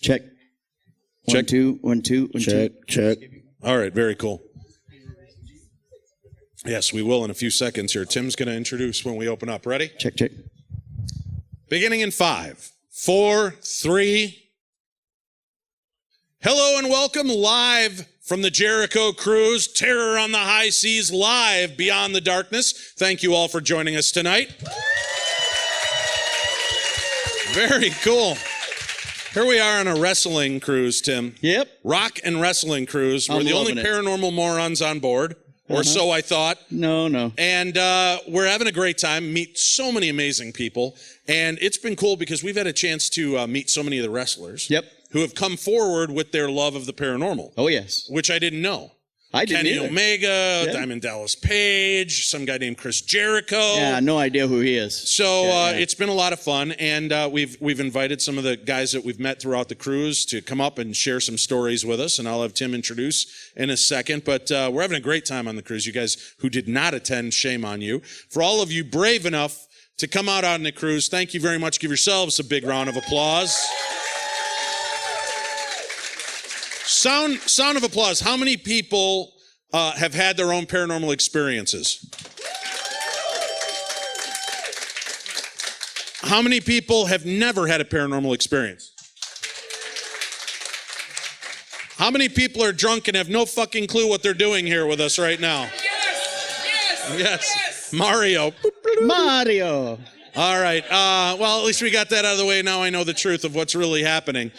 Check. Check. 1 2 1 2 Check. All right, very cool. Yes, we will in a few seconds here. Tim's going to introduce when we open up. Ready? Check. Beginning in 5, 4, 3. Hello and welcome live from the Jericho Cruise, Terror on the High Seas, live beyond the darkness. Thank you all for joining us tonight. Very cool. Here we are on a wrestling cruise, Tim. Yep. Rock and wrestling cruise. We're the only paranormal morons on board, or so I thought. No. And we're having a great time, meet so many amazing people. And it's been cool because we've had a chance to meet so many of the wrestlers. Yep. Who have come forward with their love of the paranormal. Oh, yes. Which I didn't know. I didn't Kenny either. Omega, Diamond Dallas Page, some guy named Chris Jericho. Yeah, no idea who he is. So it's been a lot of fun, and we've invited some of the guys that we've met throughout the cruise to come up and share some stories with us, and I'll have Tim introduce in a second. But we're having a great time on the cruise. You guys who did not attend, shame on you. For all of you brave enough to come out on the cruise, thank you very much. Give yourselves a big round of applause. Sound of applause. How many people have had their own paranormal experiences? How many people have never had a paranormal experience? How many people are drunk and have no fucking clue what they're doing here with us right now? Yes. Mario. All right. Well, at least we got that out of the way. Now I know the truth of what's really happening.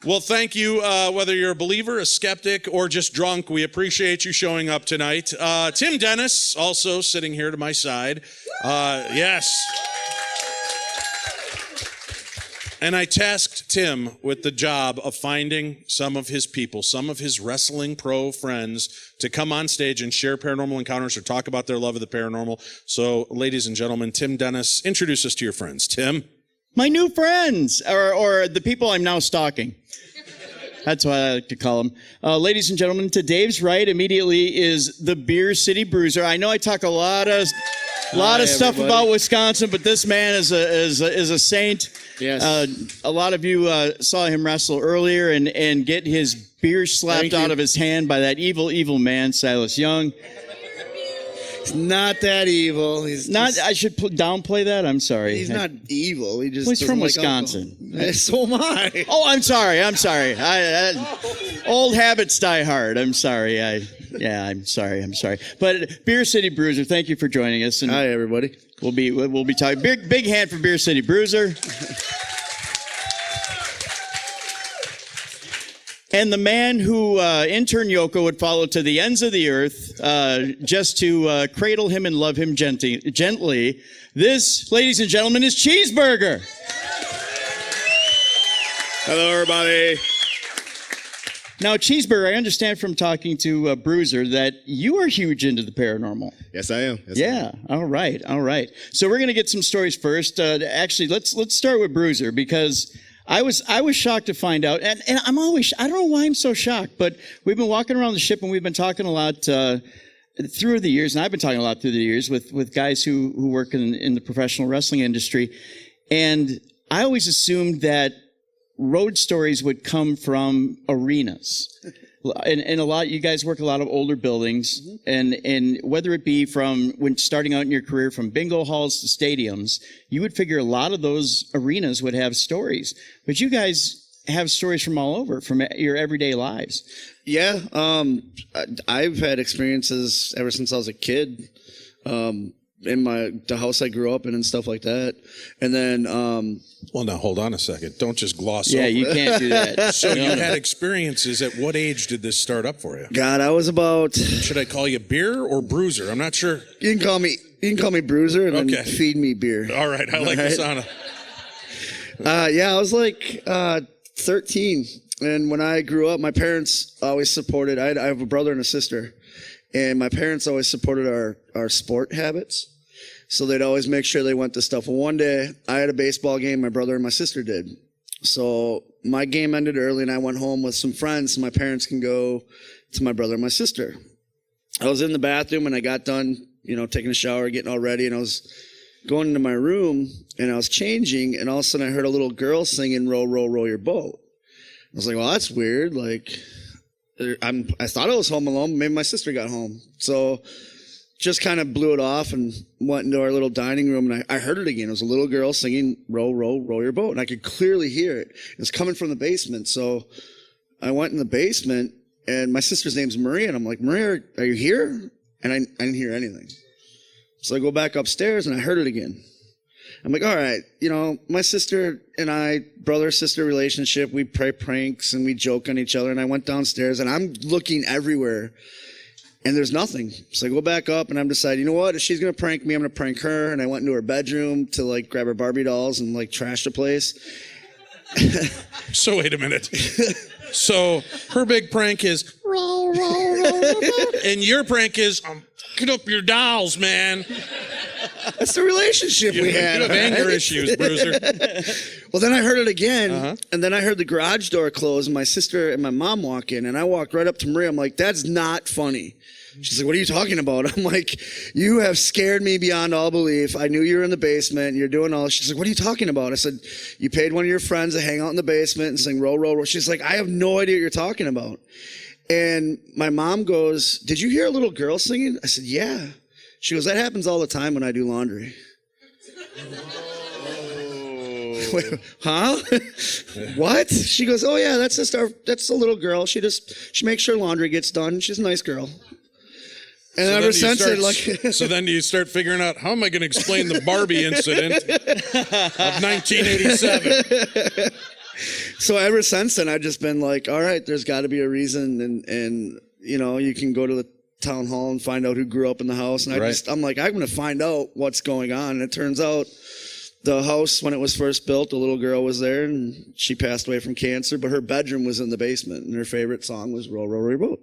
Well, thank you, whether you're a believer, a skeptic, or just drunk. We appreciate you showing up tonight. Tim Dennis, also sitting here to my side. Yes. And I tasked Tim with the job of finding some of his people, some of his wrestling pro friends, to come on stage and share paranormal encounters or talk about their love of the paranormal. So, ladies and gentlemen, Tim Dennis, introduce us to your friends. Tim? My new friends, or the people I'm now stalking. That's what I like to call them. Ladies and gentlemen, to Dave's right immediately is the Beer City Bruiser. I know I talk a lot of stuff about Wisconsin, but this man is a saint. Yes. A lot of you saw him wrestle earlier and get his beer slapped out of his hand by that evil man, Silas Young. He's not that evil. He's not. I should downplay that. I'm sorry. He's not evil. He just. Well, he's from like Wisconsin. So am I. Oh, I'm sorry. Old habits die hard. I'm sorry. I'm sorry. But Beer City Bruiser, thank you for joining us. And hi, everybody. We'll be talking. Big hand for Beer City Bruiser. And the man who intern Yoko would follow to the ends of the earth just to cradle him and love him gently. This, ladies and gentlemen, is Cheeseburger. Hello, everybody. Now, Cheeseburger, I understand from talking to Bruiser that you are huge into the paranormal. Yes, I am. Yes, yeah. I am. All right. So we're going to get some stories first. Actually, let's start with Bruiser because I was shocked to find out, and I don't know why I'm so shocked, but we've been walking around the ship and we've been talking a lot through the years, and I've been talking a lot through the years with guys who work in the professional wrestling industry, and I always assumed that road stories would come from arenas. And a lot, you guys work a lot of older buildings, and whether it be from when starting out in your career from bingo halls to stadiums, you would figure a lot of those arenas would have stories. But you guys have stories from all over, from your everyday lives. Yeah, I've had experiences ever since I was a kid, in the house I grew up in and stuff like that. And then, well, now hold on a second. Don't just gloss over. Yeah, you can't do that. So you had experiences. At what age did this start up for you? God, I was about. Should I call you Beer or Bruiser? I'm not sure. You can call me Bruiser and then feed me beer. All right, I like the sound of. Yeah, I was like 13, and when I grew up, my parents always supported. I have a brother and a sister, and my parents always supported our sport habits. So they'd always make sure they went to stuff. Well, one day I had a baseball game, my brother and my sister did. So my game ended early and I went home with some friends so my parents can go to my brother and my sister. I was in the bathroom and I got done, taking a shower, getting all ready, and I was going into my room, and I was changing, and all of a sudden I heard a little girl singing, row, row, row your boat. I was like, well, that's weird. Like, I thought I was home alone. Maybe my sister got home. So just kind of blew it off and went into our little dining room, and I heard it again. It was a little girl singing, row, row, row your boat. And I could clearly hear it. It was coming from the basement. So I went in the basement, and my sister's name's Maria. And I'm like, Maria, are you here? And I didn't hear anything. So I go back upstairs, and I heard it again. I'm like, all right, my sister and I, brother-sister relationship, we play pranks and we joke on each other. And I went downstairs, and I'm looking everywhere, and there's nothing. So I go back up, and I'm deciding, you know what? If she's going to prank me, I'm going to prank her. And I went into her bedroom to, like, grab her Barbie dolls and, like, trash the place. So wait a minute. So her big prank is, roll, roll, roll, roll, and your prank is, get up your dolls, man. That's the relationship we had. You have anger issues, Bruiser. Well, then I heard it again, and then I heard the garage door close, and my sister and my mom walk in, and I walked right up to Maria. I'm like, that's not funny. She's like, what are you talking about? I'm like, you have scared me beyond all belief. I knew you were in the basement, and you're doing all this. She's like, what are you talking about? I said, you paid one of your friends to hang out in the basement and sing roll, roll, roll. She's like, I have no idea what you're talking about. And my mom goes, did you hear a little girl singing? I said, yeah. She goes, that happens all the time when I do laundry. Wait, huh? What? She goes, oh yeah, that's that's a little girl. She makes sure laundry gets done. She's a nice girl. And so ever since it, like, so then you start figuring out, how am I going to explain the Barbie incident of 1987? So ever since then, I've just been like, all right, there's got to be a reason, and you can go to the town hall and find out who grew up in the house, and I'm like, I'm going to find out what's going on. And it turns out the house, when it was first built, a little girl was there, and she passed away from cancer, but her bedroom was in the basement, and her favorite song was Row, Row, Row Your Boat.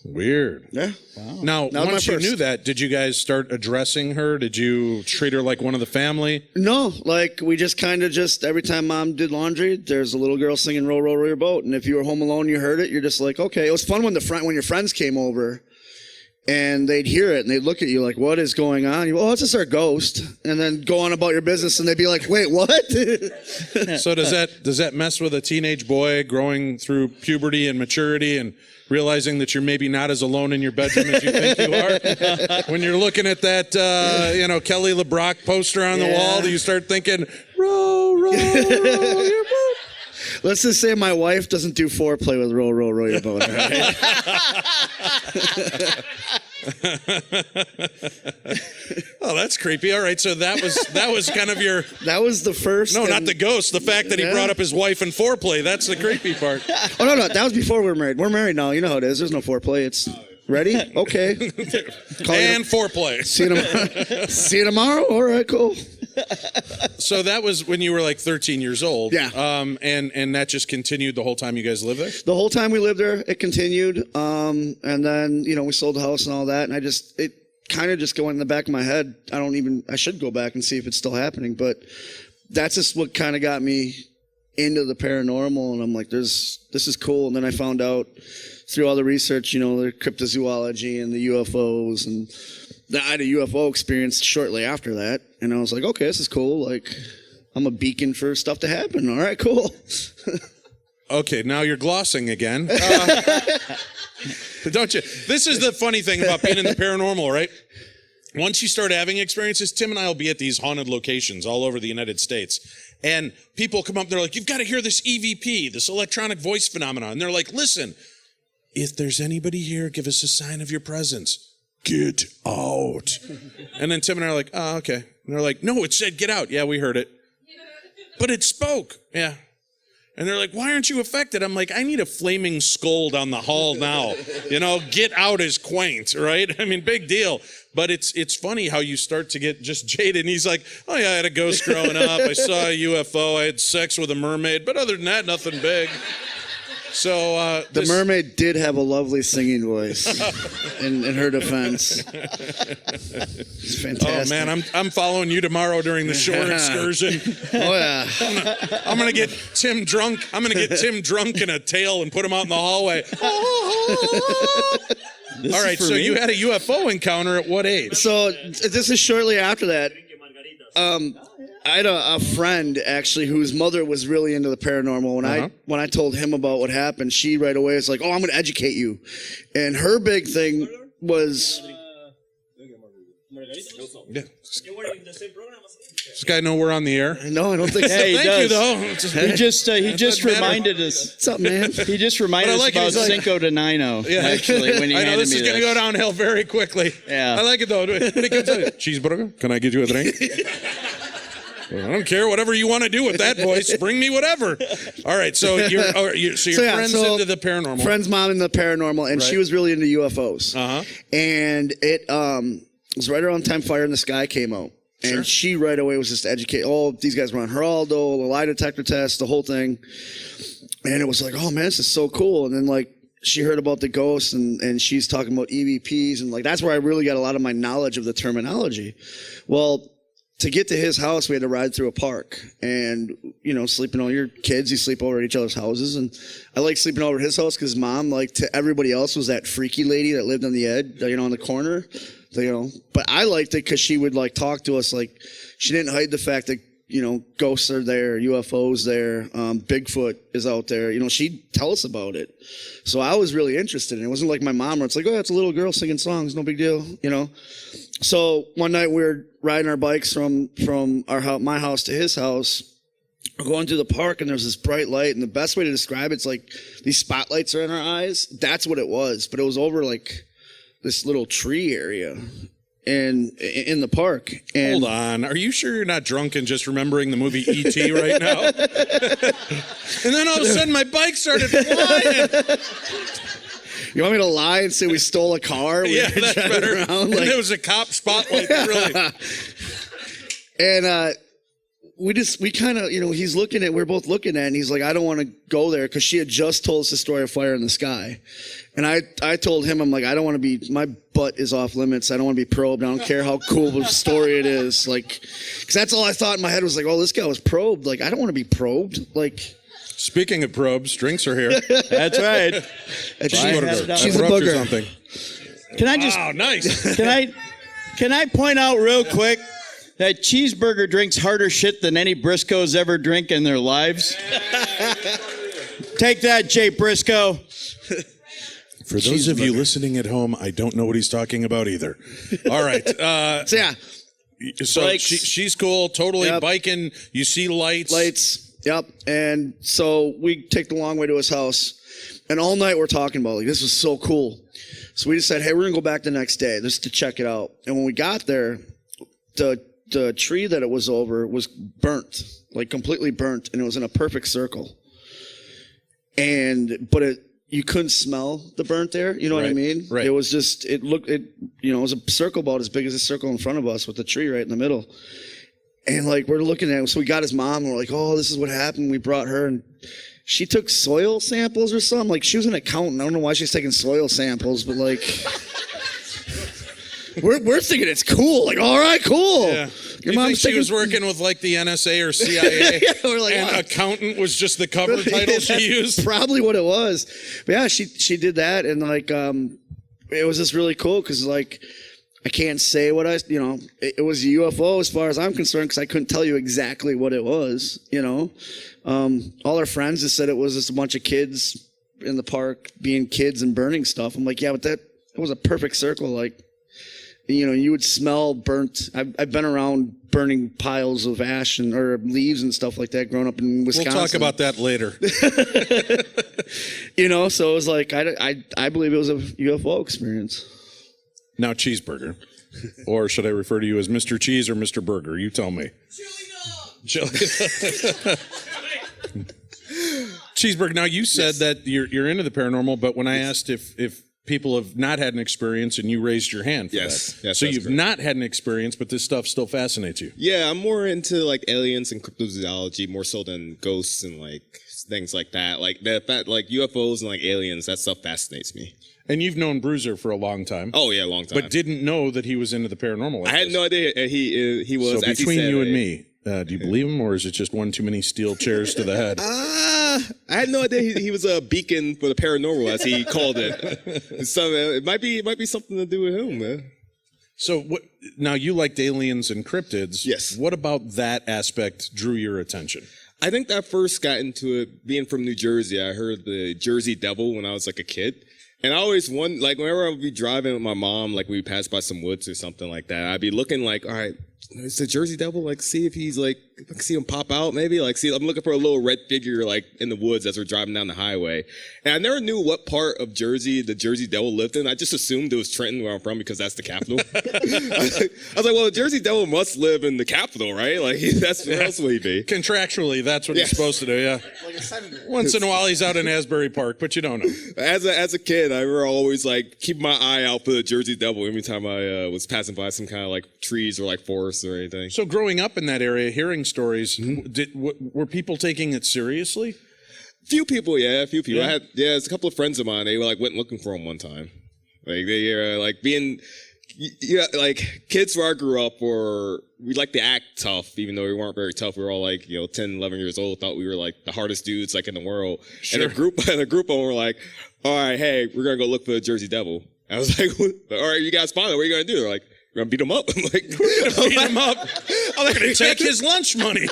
Weird. Yeah. Wow. Now, once you knew that, did you guys start addressing her? Did you treat her like one of the family? No, like we just kind of every time Mom did laundry, there's a little girl singing Row, Row, Row Your Boat. And if you were home alone, you heard it, you're just like, okay. It was fun when your friends came over and they'd hear it and they'd look at you like, what is going on? You go, oh, it's just our ghost. And then go on about your business and they'd be like, wait, what? So does that mess with a teenage boy growing through puberty and maturity and realizing that you're maybe not as alone in your bedroom as you think you are? When you're looking at that, Kelly LeBrock poster on the wall, do you start thinking, row, row, row your boat? Let's just say my wife doesn't do foreplay with row, row, row your boat. Right? Oh, that's creepy. All right, so that was kind of your... That was the first... No, not the ghost. The fact that he brought up his wife and foreplay. That's the creepy part. Oh, no. That was before we were married. We're married now. You know how it is. There's no foreplay. It's... Ready? Okay. And foreplay. See you tomorrow? All right, cool. So that was when you were like 13 years old. Yeah. And that just continued the whole time you guys lived there? The whole time we lived there, it continued. And then, we sold the house and all that. And it kind of just going in the back of my head. I should go back and see if it's still happening. But that's just what kind of got me into the paranormal. And I'm like, this is cool. And then I found out through all the research, the cryptozoology and the UFOs, and I had a UFO experience shortly after that, and I was like, okay, this is cool. Like, I'm a beacon for stuff to happen. All right, cool. Okay, now you're glossing again. Don't you? This is the funny thing about being in the paranormal, right? Once you start having experiences, Tim and I will be at these haunted locations all over the United States. And people come up, they're like, you've got to hear this EVP, this electronic voice phenomenon. And they're like, listen, if there's anybody here, give us a sign of your presence. Get out. And then Tim and I are like, oh, okay. And they're like, no, it said get out. Yeah, we heard it. But it spoke. Yeah. And they're like, why aren't you affected? I'm like, I need a flaming skull down the hall now. Get out is quaint, right? I mean, big deal. But it's funny how you start to get just jaded. And he's like, oh yeah, I had a ghost growing up. I saw a UFO. I had sex with a mermaid. But other than that, nothing big. So the mermaid did have a lovely singing voice. in her defense, it's fantastic. Oh man, I'm following you tomorrow during the shore excursion. Oh yeah, I'm gonna get Tim drunk. I'm gonna get Tim drunk in a tail and put him out in the hallway. All right, so you had a UFO encounter at what age? So this is shortly after that. I had a friend actually whose mother was really into the paranormal. When I told him about what happened, she right away was like, "Oh, I'm going to educate you." And her big thing was. Yeah. Does this guy know we're on the air? No, I don't think so. Hey, he Thank does. you, though. He just reminded us. What's up, man? He just reminded But I us like it. about He's like- Cinco de Nino. Yeah. Actually, when he I know handed this me is going to go downhill very quickly. Yeah. I like it though. When he comes out, cheeseburger, can I get you a drink? I don't care. Whatever you want to do with that voice, bring me whatever. All right. So your friend's into the paranormal. Friend's mom into the paranormal, and she was really into UFOs. And it was right around the time Fire in the Sky came out. And she right away was just educated. Oh, these guys were on Geraldo, the lie detector test, the whole thing. And it was like, oh man, this is so cool. And then like she heard about the ghosts and she's talking about EVPs. And like that's where I really got a lot of my knowledge of the terminology. Well, to get to his house, we had to ride through a park. And, you know, sleeping all your kids, you sleep over at each other's houses. And I like sleeping over at his house because mom, like to everybody else, was that freaky lady that lived on the edge, you know, on the corner. You know, but I liked it because she would like talk to us. Like she didn't hide the fact that, you know, ghosts are there, UFOs there, Bigfoot is out there. You know, she'd tell us about it. So I was really interested in it. It wasn't like my mom where it's like, oh, it's a little girl singing songs, no big deal, you know. So one night we were riding our bikes from my house to his house. We're going through the park and there's this bright light, and the best way to describe it's like these spotlights are in our eyes. That's what it was, but it was over like this little tree area and in the park. And hold on. Are you sure you're not drunk and just remembering the movie E.T. right now? And then all of a sudden my bike started flying. You want me to lie and say we stole a car? Yeah, that's better. Around, and there was a cop spotlight. Really. And we kind of, you know, we're both looking at it, and he's like, I don't want to go there because she had just told us the story of Fire in the Sky. And I told him, I'm like, I don't want to be, my butt is off limits. I don't want to be probed. I don't care how cool of a story it is. Like, because that's all I thought in my head was like, oh, this guy was probed. Like, I don't want to be probed. Like, speaking of probes, drinks are here. That's right. She's a booger. Something. Can I just? Wow, nice. Can I point out real quick that Cheeseburger drinks harder shit than any Briscoes ever drink in their lives? Take that, Jay Briscoe. For those of you listening at home, I don't know what he's talking about either. All right. So yeah. So she's cool, totally biking. You see lights. Yep. And so we take the long way to his house. And all night we're talking about, like, this was so cool. So we just said, hey, we're going to go back the next day just to check it out. And when we got there, the tree that it was over was burnt, like completely burnt. And it was in a perfect circle. But you couldn't smell the burnt air. You know what I mean? Right. It was just, it was a circle about as big as the circle in front of us with the tree right in the middle. And like, we're looking at it. So we got his mom and we're like, oh, this is what happened. We brought her and she took soil samples or something. Like she was an accountant. I don't know why she's taking soil samples, but like, we're thinking it's cool. Like, all right, cool. Yeah. Your mom mom's she was working with like the NSA or CIA, yeah, we're like, and accountant was just the cover title she used. Probably what it was. But yeah, she did that, and like it was just really cool because like I can't say what it was a UFO as far as I'm concerned because I couldn't tell you exactly what it was. You know, all our friends just said it was just a bunch of kids in the park being kids and burning stuff. I'm like, yeah, but that was a perfect circle, like. You know, you would smell burnt. I've been around burning piles of ash or leaves and stuff like that growing up in Wisconsin. We'll talk about that later. You know, so it was like, I believe it was a UFO experience. Now, Cheeseburger. Or should I refer to you as Mr. Cheese or Mr. Burger? You tell me. Cheeseburger, now you said that you're into the paranormal, but when I asked if people have not had an experience and you raised your hand for that. Yes, so that's you've correct. not had an experience, but this stuff still fascinates you. Yeah, I'm more into like aliens and cryptozoology more so than ghosts and like things like that. Like like UFOs and like aliens, that stuff fascinates me. And you've known Bruiser for a long time. Oh yeah, a long time. But didn't know that he was into the paranormal. I had no idea he was. So as he between said, you and me, do you believe him, or is it just one too many steel chairs to the head? I had no idea he was a beacon for the paranormal, as he called it. So it might be something to do with him, man. So now you liked aliens and cryptids. Yes. What about that aspect drew your attention? I think that I first got into it being from New Jersey. I heard the Jersey Devil when I was like a kid. And I always whenever I would be driving with my mom, like we pass by some woods or something like that, I'd be looking like, all right, is the Jersey Devil, like, see if he's like, I can see him pop out maybe, like, see, I'm looking for a little red figure like in the woods as we're driving down the highway. And I never knew what part of Jersey the Jersey Devil lived in. I just assumed it was Trenton, where I'm from, because that's the capital. I was like, well, the Jersey Devil must live in the capital, right? Like, that's where else would he be? Contractually, that's what he's supposed to do, yeah. Like a senator. Once in a while, he's out in Asbury Park, but you don't know. As a kid, I remember always like keep my eye out for the Jersey Devil every time I was passing by some kind of like trees or like forests or anything. So growing up in that area, hearing stories, were people taking it seriously? Few people. Yeah? There's a couple of friends of mine. They like went looking for him one time. Like they like being, like kids where I grew up we like to act tough, even though we weren't very tough. We were all like, 10, 11 years old, thought we were like the hardest dudes like in the world. Sure. And a group of them were like, all right, hey, we're going to go look for the Jersey Devil. I was like, all right, you guys find it. What are you going to do? They're like, we're going to beat him up. I'm like, We're going to beat him up. I'm going to take his lunch money.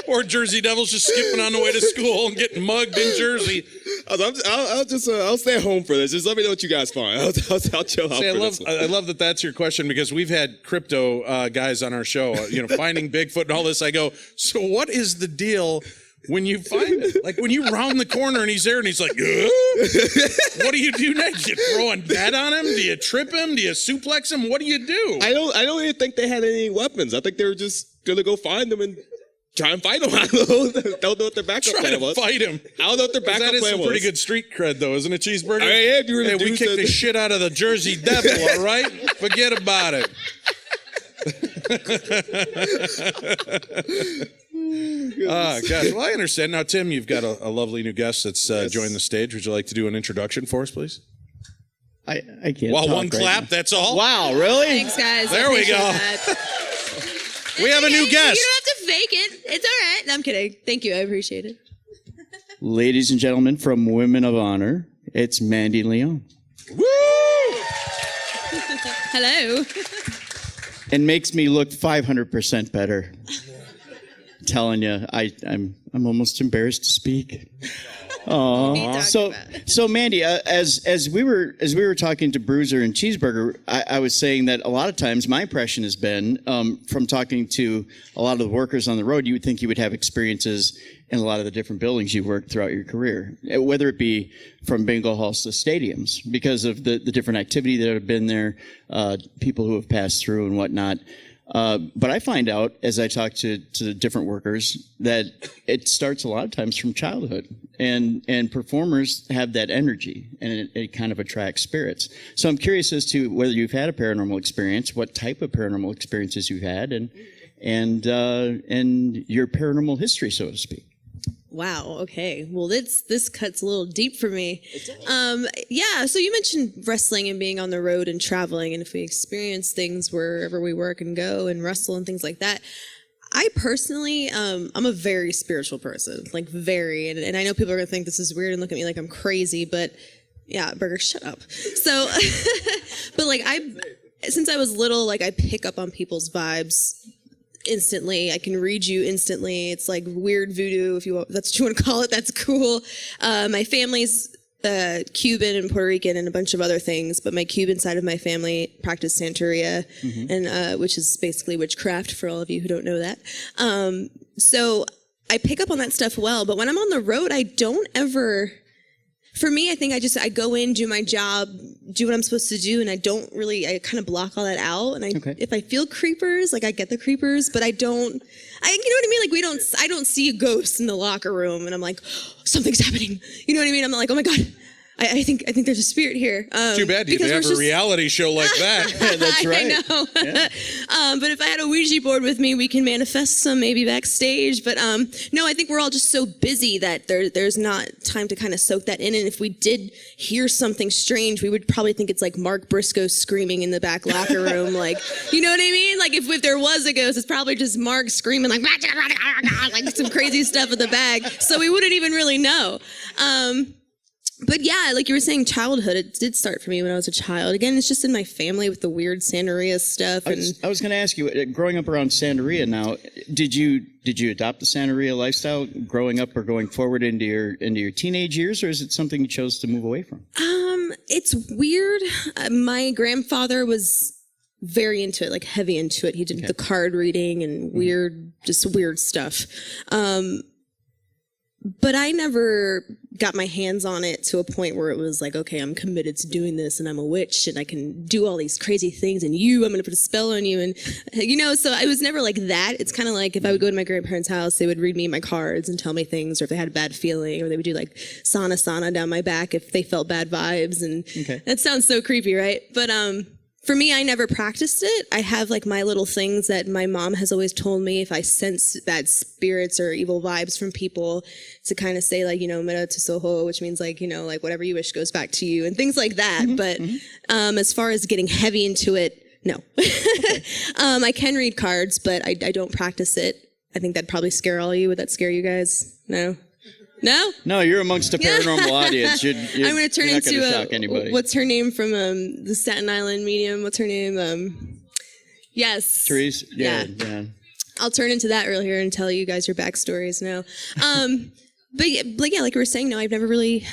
Or Jersey Devil's just skipping on the way to school and getting mugged in Jersey. I'll stay at home for this. Just let me know what you guys find. I'll chill out See, for this one. I love that that's your question, because we've had crypto guys on our show, finding Bigfoot and all this. I go, so what is the deal when you find it? Like when you round the corner and he's there and he's like, what do you do next? You throw a net on him? Do you trip him? Do you suplex him? What do you do? I don't even think they had any weapons. I think they were just gonna go find them and try and fight him. I don't know what their backup Try plan to was. fight him. I don't know what their backup That is plan some was. pretty good street cred, though, isn't it, Cheeseburger? Yeah, if you were the Hey, we dudes kicked that- the shit out of the Jersey Devil, all right? Forget about it. Gosh. Well, I understand. Now, Tim, you've got a lovely new guest that's joined the stage. Would you like to do an introduction for us, please? I can't. Well, talk one right clap, now. that's all? Wow, really? Thanks, guys. There we go. We have a new You guest. don't have to fake it. It's all right. No, I'm kidding. Thank you. I appreciate it. Ladies and gentlemen from Women of Honor, it's Mandy Lyon. Woo! Hello. And makes me look 500% better. Telling you, I'm almost embarrassed to speak. Talk So about. Mandy, as we were talking to Bruiser and Cheeseburger, I was saying that a lot of times my impression has been from talking to a lot of the workers on the road, you would think you would have experiences in a lot of the different buildings you worked throughout your career, whether it be from bingo halls to stadiums, because of the different activity that have been there, people who have passed through and whatnot. But I find out as I talk to different workers that it starts a lot of times from childhood, and performers have that energy, and it kind of attracts spirits. So I'm curious as to whether you've had a paranormal experience, what type of paranormal experiences you've had, and your paranormal history, so to speak. Wow. Okay. Well, this cuts a little deep for me. Yeah. So you mentioned wrestling and being on the road and traveling, and if we experience things wherever we work and go and wrestle and things like that. I personally, I'm a very spiritual person, like very, and I know people are gonna think this is weird and look at me like I'm crazy, but yeah, Burger, shut up. So, but like since I was little, like I pick up on people's vibes instantly. I can read you instantly. It's like weird voodoo, if that's what you want to call it. That's cool. My family's Cuban and Puerto Rican and a bunch of other things, but my Cuban side of my family practiced Santeria, and which is basically witchcraft for all of you who don't know that. So I pick up on that stuff well, but when I'm on the road, I don't ever. For me, I think I go in, do my job, do what I'm supposed to do, and I kind of block all that out. And if I feel creepers, like I get the creepers, but you know what I mean? Like I don't see a ghost in the locker room, and I'm like, oh, something's happening. You know what I mean? I'm like, oh my God, I think there's a spirit here. Too bad you have a reality show like that. That's right. I know. Yeah. But if I had a Ouija board with me, we can manifest some maybe backstage. But no, I think we're all just so busy that there's not time to kind of soak that in. And if we did hear something strange, we would probably think it's like Mark Briscoe screaming in the back locker room. Like, you know what I mean? Like if there was a ghost, it's probably just Mark screaming like some crazy stuff in the bag. So we wouldn't even really know. But yeah, like you were saying, childhood, it did start for me when I was a child. Again, it's just in my family with the weird Santeria stuff. I was going to ask you, growing up around Santeria now, did you adopt the Santeria lifestyle growing up or going forward into your teenage years, or is it something you chose to move away from? It's weird. My grandfather was very into it, like heavy into it. He did the card reading and weird stuff. But I never got my hands on it to a point where it was like, okay, I'm committed to doing this and I'm a witch and I can do all these crazy things and I'm going to put a spell on you. And, so I was never like that. It's kind of like if I would go to my grandparents' house, they would read me my cards and tell me things, or if they had a bad feeling, or they would do like sauna down my back if they felt bad vibes. And that sounds so creepy, right? But, for me, I never practiced it. I have like my little things that my mom has always told me if I sense bad spirits or evil vibes from people, to kind of say like, mera to soho, which means like, like whatever you wish goes back to you and things like that. But as far as getting heavy into it, no. I can read cards, but I don't practice it. I think that'd probably scare all of you. Would that scare you guys? No? No? No, you're amongst a paranormal audience. I'm going to turn into shock anybody. What's her name from the Staten Island medium? What's her name? Yes. Therese? Yeah. I'll turn into that real here and tell you guys your backstories now. But yeah, like we were saying, no, I've never really.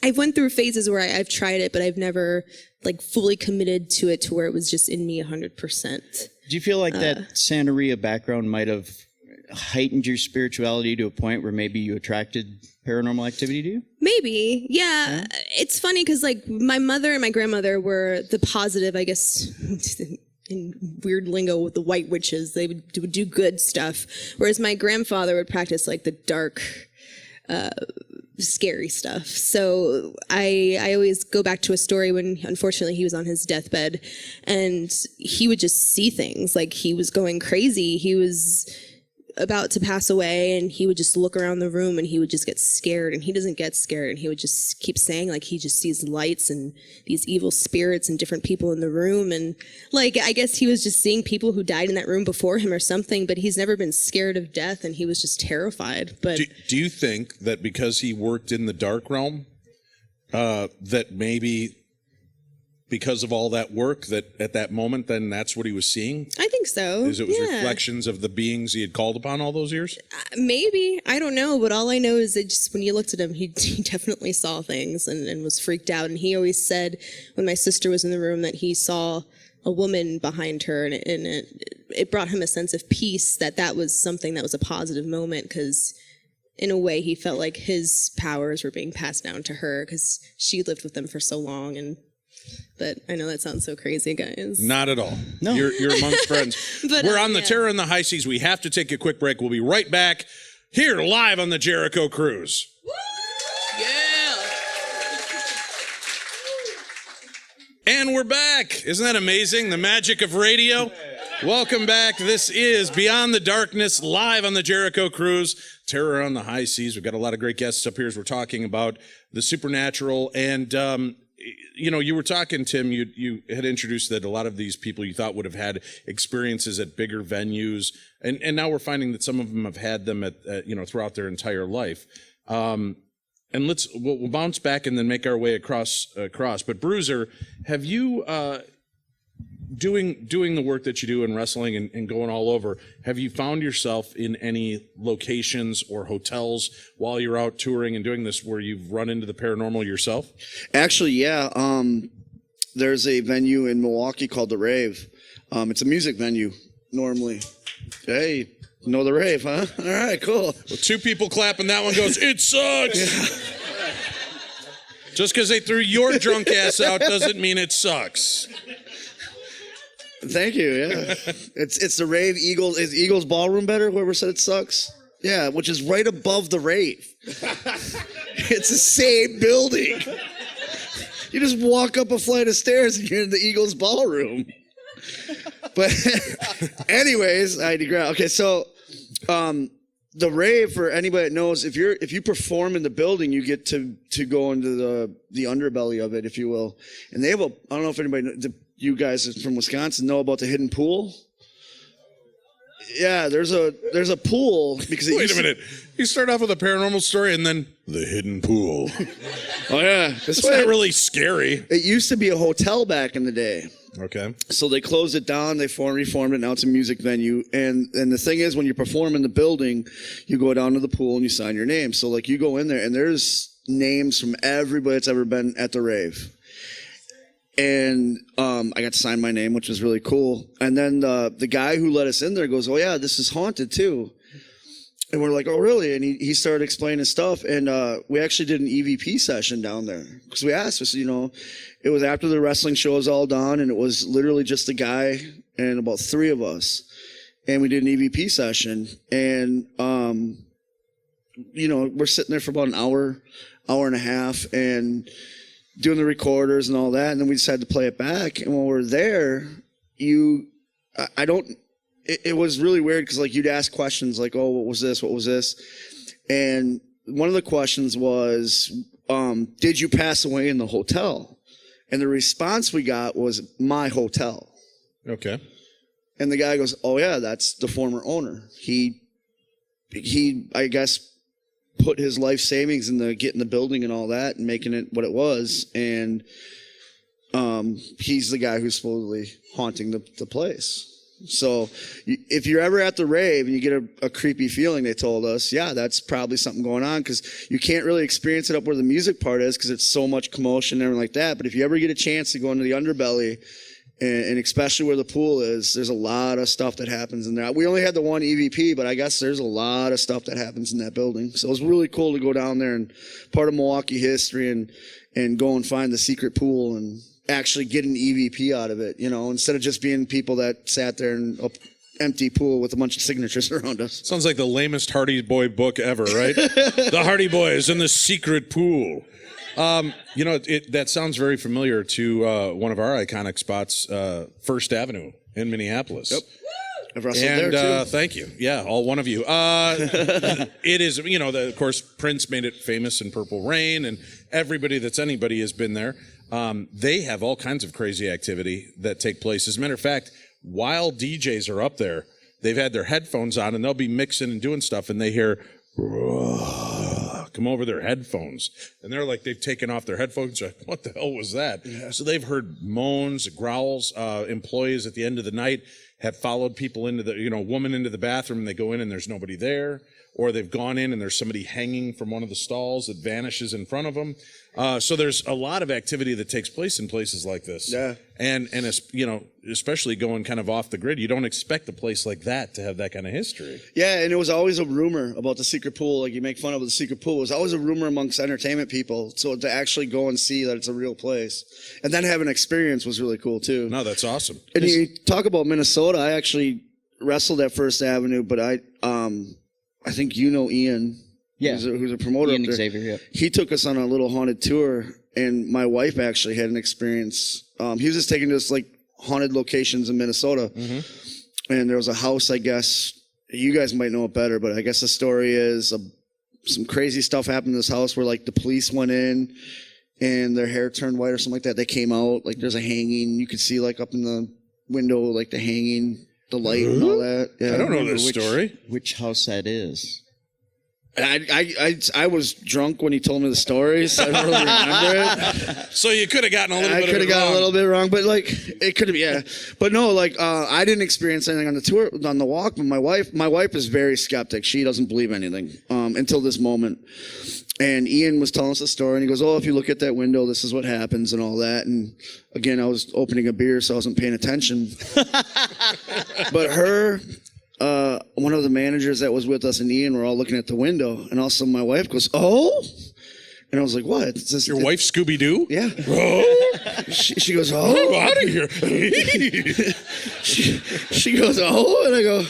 I went through phases where I've tried it, but I've never like fully committed to it to where it was just in me 100%. Do you feel like that Santeria background might have heightened your spirituality to a point where maybe you attracted paranormal activity to you? Maybe, yeah. It's funny because like my mother and my grandmother were the positive, I guess, in weird lingo with the white witches. They would do good stuff, whereas my grandfather would practice like the dark, scary stuff. So I always go back to a story when unfortunately he was on his deathbed, and he would just see things like he was going crazy. He was about to pass away, and he would just look around the room and he would just get scared, and he doesn't get scared, and he would just keep saying like he just sees lights and these evil spirits and different people in the room, and like I guess he was just seeing people who died in that room before him or something, but he's never been scared of death, and he was just terrified. But do you think that because he worked in the dark realm, that maybe because of all that work, that at that moment, then that's what he was seeing? I think so. Is it was reflections of the beings he had called upon all those years? Maybe. I don't know. But all I know is that just when you looked at him, he definitely saw things and was freaked out. And he always said when my sister was in the room that he saw a woman behind her, and it brought him a sense of peace, that was something that was a positive moment, because in a way he felt like his powers were being passed down to her because she lived with them for so long. But I know that sounds so crazy, guys. Not at all. No. You're amongst friends. But, we're on the Terror in the High Seas. We have to take a quick break. We'll be right back here live on the Jericho Cruise. Yeah. And we're back. Isn't that amazing? The magic of radio. Welcome back. This is Beyond the Darkness, live on the Jericho Cruise, Terror on the High Seas. We've got a lot of great guests up here as we're talking about the supernatural. And you were talking, Tim, you had introduced that a lot of these people you thought would have had experiences at bigger venues, and now we're finding that some of them have had them at throughout their entire life. And we'll bounce back and then make our way across. But Bruiser, have you doing the work that you do in wrestling and going all over, have you found yourself in any locations or hotels while you're out touring and doing this where you've run into the paranormal yourself? Actually, yeah. There's a venue in Milwaukee called The Rave. It's a music venue normally. Hey, know The Rave, huh? All right, cool. Well, two people clapping, that one goes, it sucks! Just because they threw your drunk ass out doesn't mean it sucks. Thank you. Yeah, it's the Rave Eagles. Is Eagles Ballroom better? Whoever said it sucks. Yeah, which is right above the Rave. It's the same building. You just walk up a flight of stairs and you're in the Eagles Ballroom. But anyways, I digress. Okay, so the Rave, for anybody that knows, if you perform in the building, you get to go into the underbelly of it, if you will. And they have I don't know if anybody you guys from Wisconsin know about the hidden pool. Yeah, there's a pool because it Wait used a to- minute. You start off with a paranormal story and then the hidden pool. Oh yeah, this It's way, not really scary. it used to be a hotel back in the day. Okay. So they closed it down, they reformed it, now it's a music venue. And the thing is, when you perform in the building, you go down to the pool and you sign your name. So like you go in there and there's names from everybody that's ever been at the rave. And I got to sign my name, which was really cool. And then the guy who let us in there goes, "Oh yeah, this is haunted too." And we're like, "Oh really?" And he started explaining stuff. And we actually did an EVP session down there because we asked us, it was after the wrestling show was all done, and it was literally just a guy and about 3 of us. And we did an EVP session. And, we're sitting there for about an hour and a half and doing the recorders and all that. And then we decided to play it back. And when we're there, it was really weird because like you'd ask questions like, "Oh, what was this? What was this?" And one of the questions was, "Did you pass away in the hotel?" And the response we got was, "My hotel." Okay. And the guy goes, "Oh yeah, that's the former owner. He I guess put his life savings into getting the building and all that and making it what it was. And he's the guy who's supposedly haunting the place." So if you're ever at the rave and you get a creepy feeling, they told us, yeah, that's probably something going on because you can't really experience it up where the music part is because it's so much commotion and everything like that. But if you ever get a chance to go into the underbelly, and especially where the pool is, there's a lot of stuff that happens in there. We only had the one EVP, but I guess there's a lot of stuff that happens in that building. So it was really cool to go down there and part of Milwaukee history and go and find the secret pool and actually get an EVP out of it, instead of just being people that sat there in an empty pool with a bunch of signatures around us. Sounds like the lamest Hardy Boy book ever, right? The Hardy Boys in the secret pool. That sounds very familiar to one of our iconic spots, First Avenue in Minneapolis. Yep. I've wrestled there too. Thank you. Yeah, all one of you. It is, of course, Prince made it famous in Purple Rain, and everybody that's anybody has been there. They have all kinds of crazy activity that take place. As a matter of fact, while DJs are up there, they've had their headphones on, and they'll be mixing and doing stuff, and they hear come over their headphones, and they're like, they've taken off their headphones. Like, what the hell was that? Yeah. So they've heard moans, growls. Employees at the end of the night have followed people into the, woman into the bathroom, and they go in and there's nobody there, or they've gone in and there's somebody hanging from one of the stalls that vanishes in front of them. So there's a lot of activity that takes place in places like this. Yeah. And especially going kind of off the grid, you don't expect a place like that to have that kind of history. Yeah, and it was always a rumor about the secret pool. Like you make fun of the secret pool. It was always a rumor amongst entertainment people. So to actually go and see that it's a real place and then have an experience was really cool too. No, that's awesome. And you talk about Minnesota. I actually wrestled at First Avenue, but I think Ian. Yeah. Who's a promoter Ian up there. Xavier, yeah. He took us on a little haunted tour, and my wife actually had an experience. He was just taking us like haunted locations in Minnesota. Mm-hmm. And there was a house, I guess, you guys might know it better, but I guess the story is some crazy stuff happened in this house where like the police went in and their hair turned white or something like that. They came out, like there's a hanging. You could see like up in the window, like the hanging, the light and all that. Yeah. I don't know this story. Which house that is. I was drunk when he told me the story, so I don't really remember it. So you could have gotten a little bit. I could have gotten wrong. a little bit wrong, but like it could have, yeah. But no, like I didn't experience anything on the tour, on the walk. But my wife is very skeptic. She doesn't believe anything until this moment. And Ian was telling us the story, and he goes, "Oh, if you look at that window, this is what happens," and all that. And again, I was opening a beer, so I wasn't paying attention. But one of the managers that was with us and Ian were all looking at the window, and also my wife goes, "Oh," and I was like, "What? It's this, Your wife Scooby Doo?" Yeah. Oh, she goes, "Oh, out of here!" she goes, "Oh," and I go,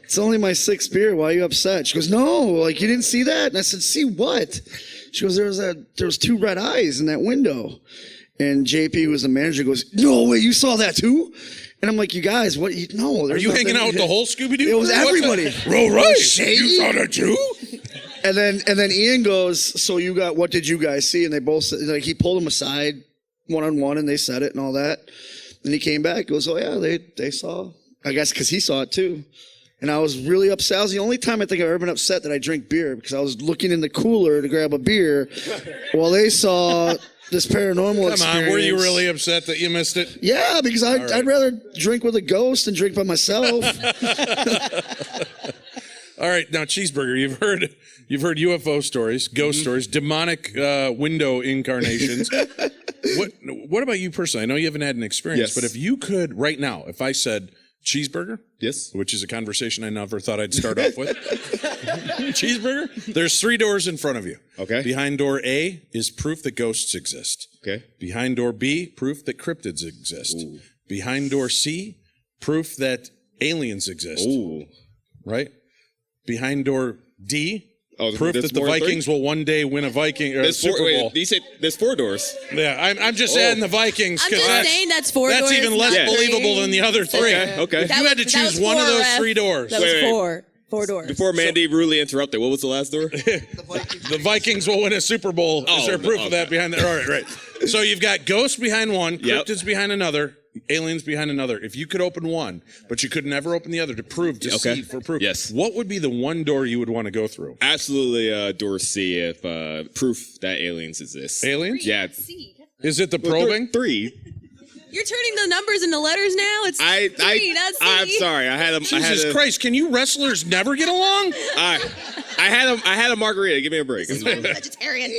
"It's only my 6th beer. Why are you upset?" She goes, "No, like you didn't see that." And I said, "See what?" She goes, there was 2 red eyes in that window." And JP, who was the manager, goes, "No way, you saw that too?" And I'm like, "You guys, what? No, are you hanging out with the whole Scooby Doo? It was everybody. Roll right. Shady. You saw that too? And then Ian goes, "So what did you guys see?" And they both said, like, he pulled them aside one-on-one and they said it and all that. And he came back, goes, "Oh yeah, they saw, I guess because he saw it too." And I was really upset. That was the only time I think I've ever been upset that I drink beer, because I was looking in the cooler to grab a beer while they saw this paranormal experience. Come on, were you really upset that you missed it? Yeah, because I'd rather drink with a ghost than drink by myself. All right, now Cheeseburger, you've heard UFO stories, ghost stories, demonic window incarnations. What about you personally? I know you haven't had an experience, Yes. but if you could right now, if I said Cheeseburger, Yes. which is a conversation I never thought I'd start off with. Cheeseburger, there's 3 doors in front of you. Okay. Behind door A is proof that ghosts exist. Okay. Behind door B, proof that cryptids exist. Ooh. Behind door C, proof that aliens exist. Ooh. Right? Behind door D, Oh, proof there's that the more than 3? Vikings will one day win a Viking or a There's Super 4. Bowl. Wait, you said there's 4 doors. Yeah, I'm just adding the Vikings I'm because just saying that's 4 that's doors. even less not 3. believable than the other 3. Okay. If you had to choose one of those 3 doors, That was Wait, wait. 4 doors. Before Mandy rudely interrupted, what was the last door? the Vikings will win a Super Bowl. Is Oh, there proof no, of that behind there? All right, right. So you've got ghosts behind one, Yep. cryptids behind another, aliens behind another. If you could open one, but you could never open the other to Okay. see for proof, Yes. what would be the one door you would want to go through? Absolutely, door C. If proof that aliens exist. Aliens? Yeah. Is it the probing? 3. You're turning the numbers into letters now? It's 3, not C. I'm sorry. I had Jesus Christ, can you wrestlers never get along? I had a margarita. Give me a break. Vegetarian.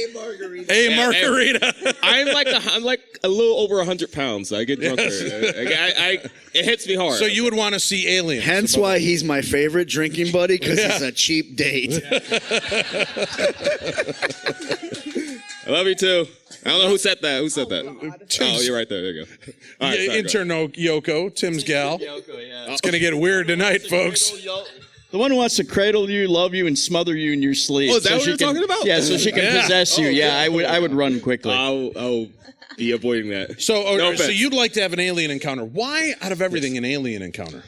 Hey, margarita. I'm like a little over 100 pounds. I get drunk. It hits me hard. So you would want to see aliens. Hence why he's my favorite drinking buddy, because he's a cheap date. I love you too. I don't know who said that. Who said that? Oh, you're right there. There you go. All right, sorry, Intern Yoko, Tim's gal. It's going to get weird tonight, folks. The one who wants to cradle you, love you, and smother you in your sleep. Oh, is that what she you're talking about? Yeah, so she can Yeah. possess you. Yeah, I would run quickly. I'll be avoiding that. So, No so offense. you'd like to have an alien encounter. Why, out of everything, an alien encounter?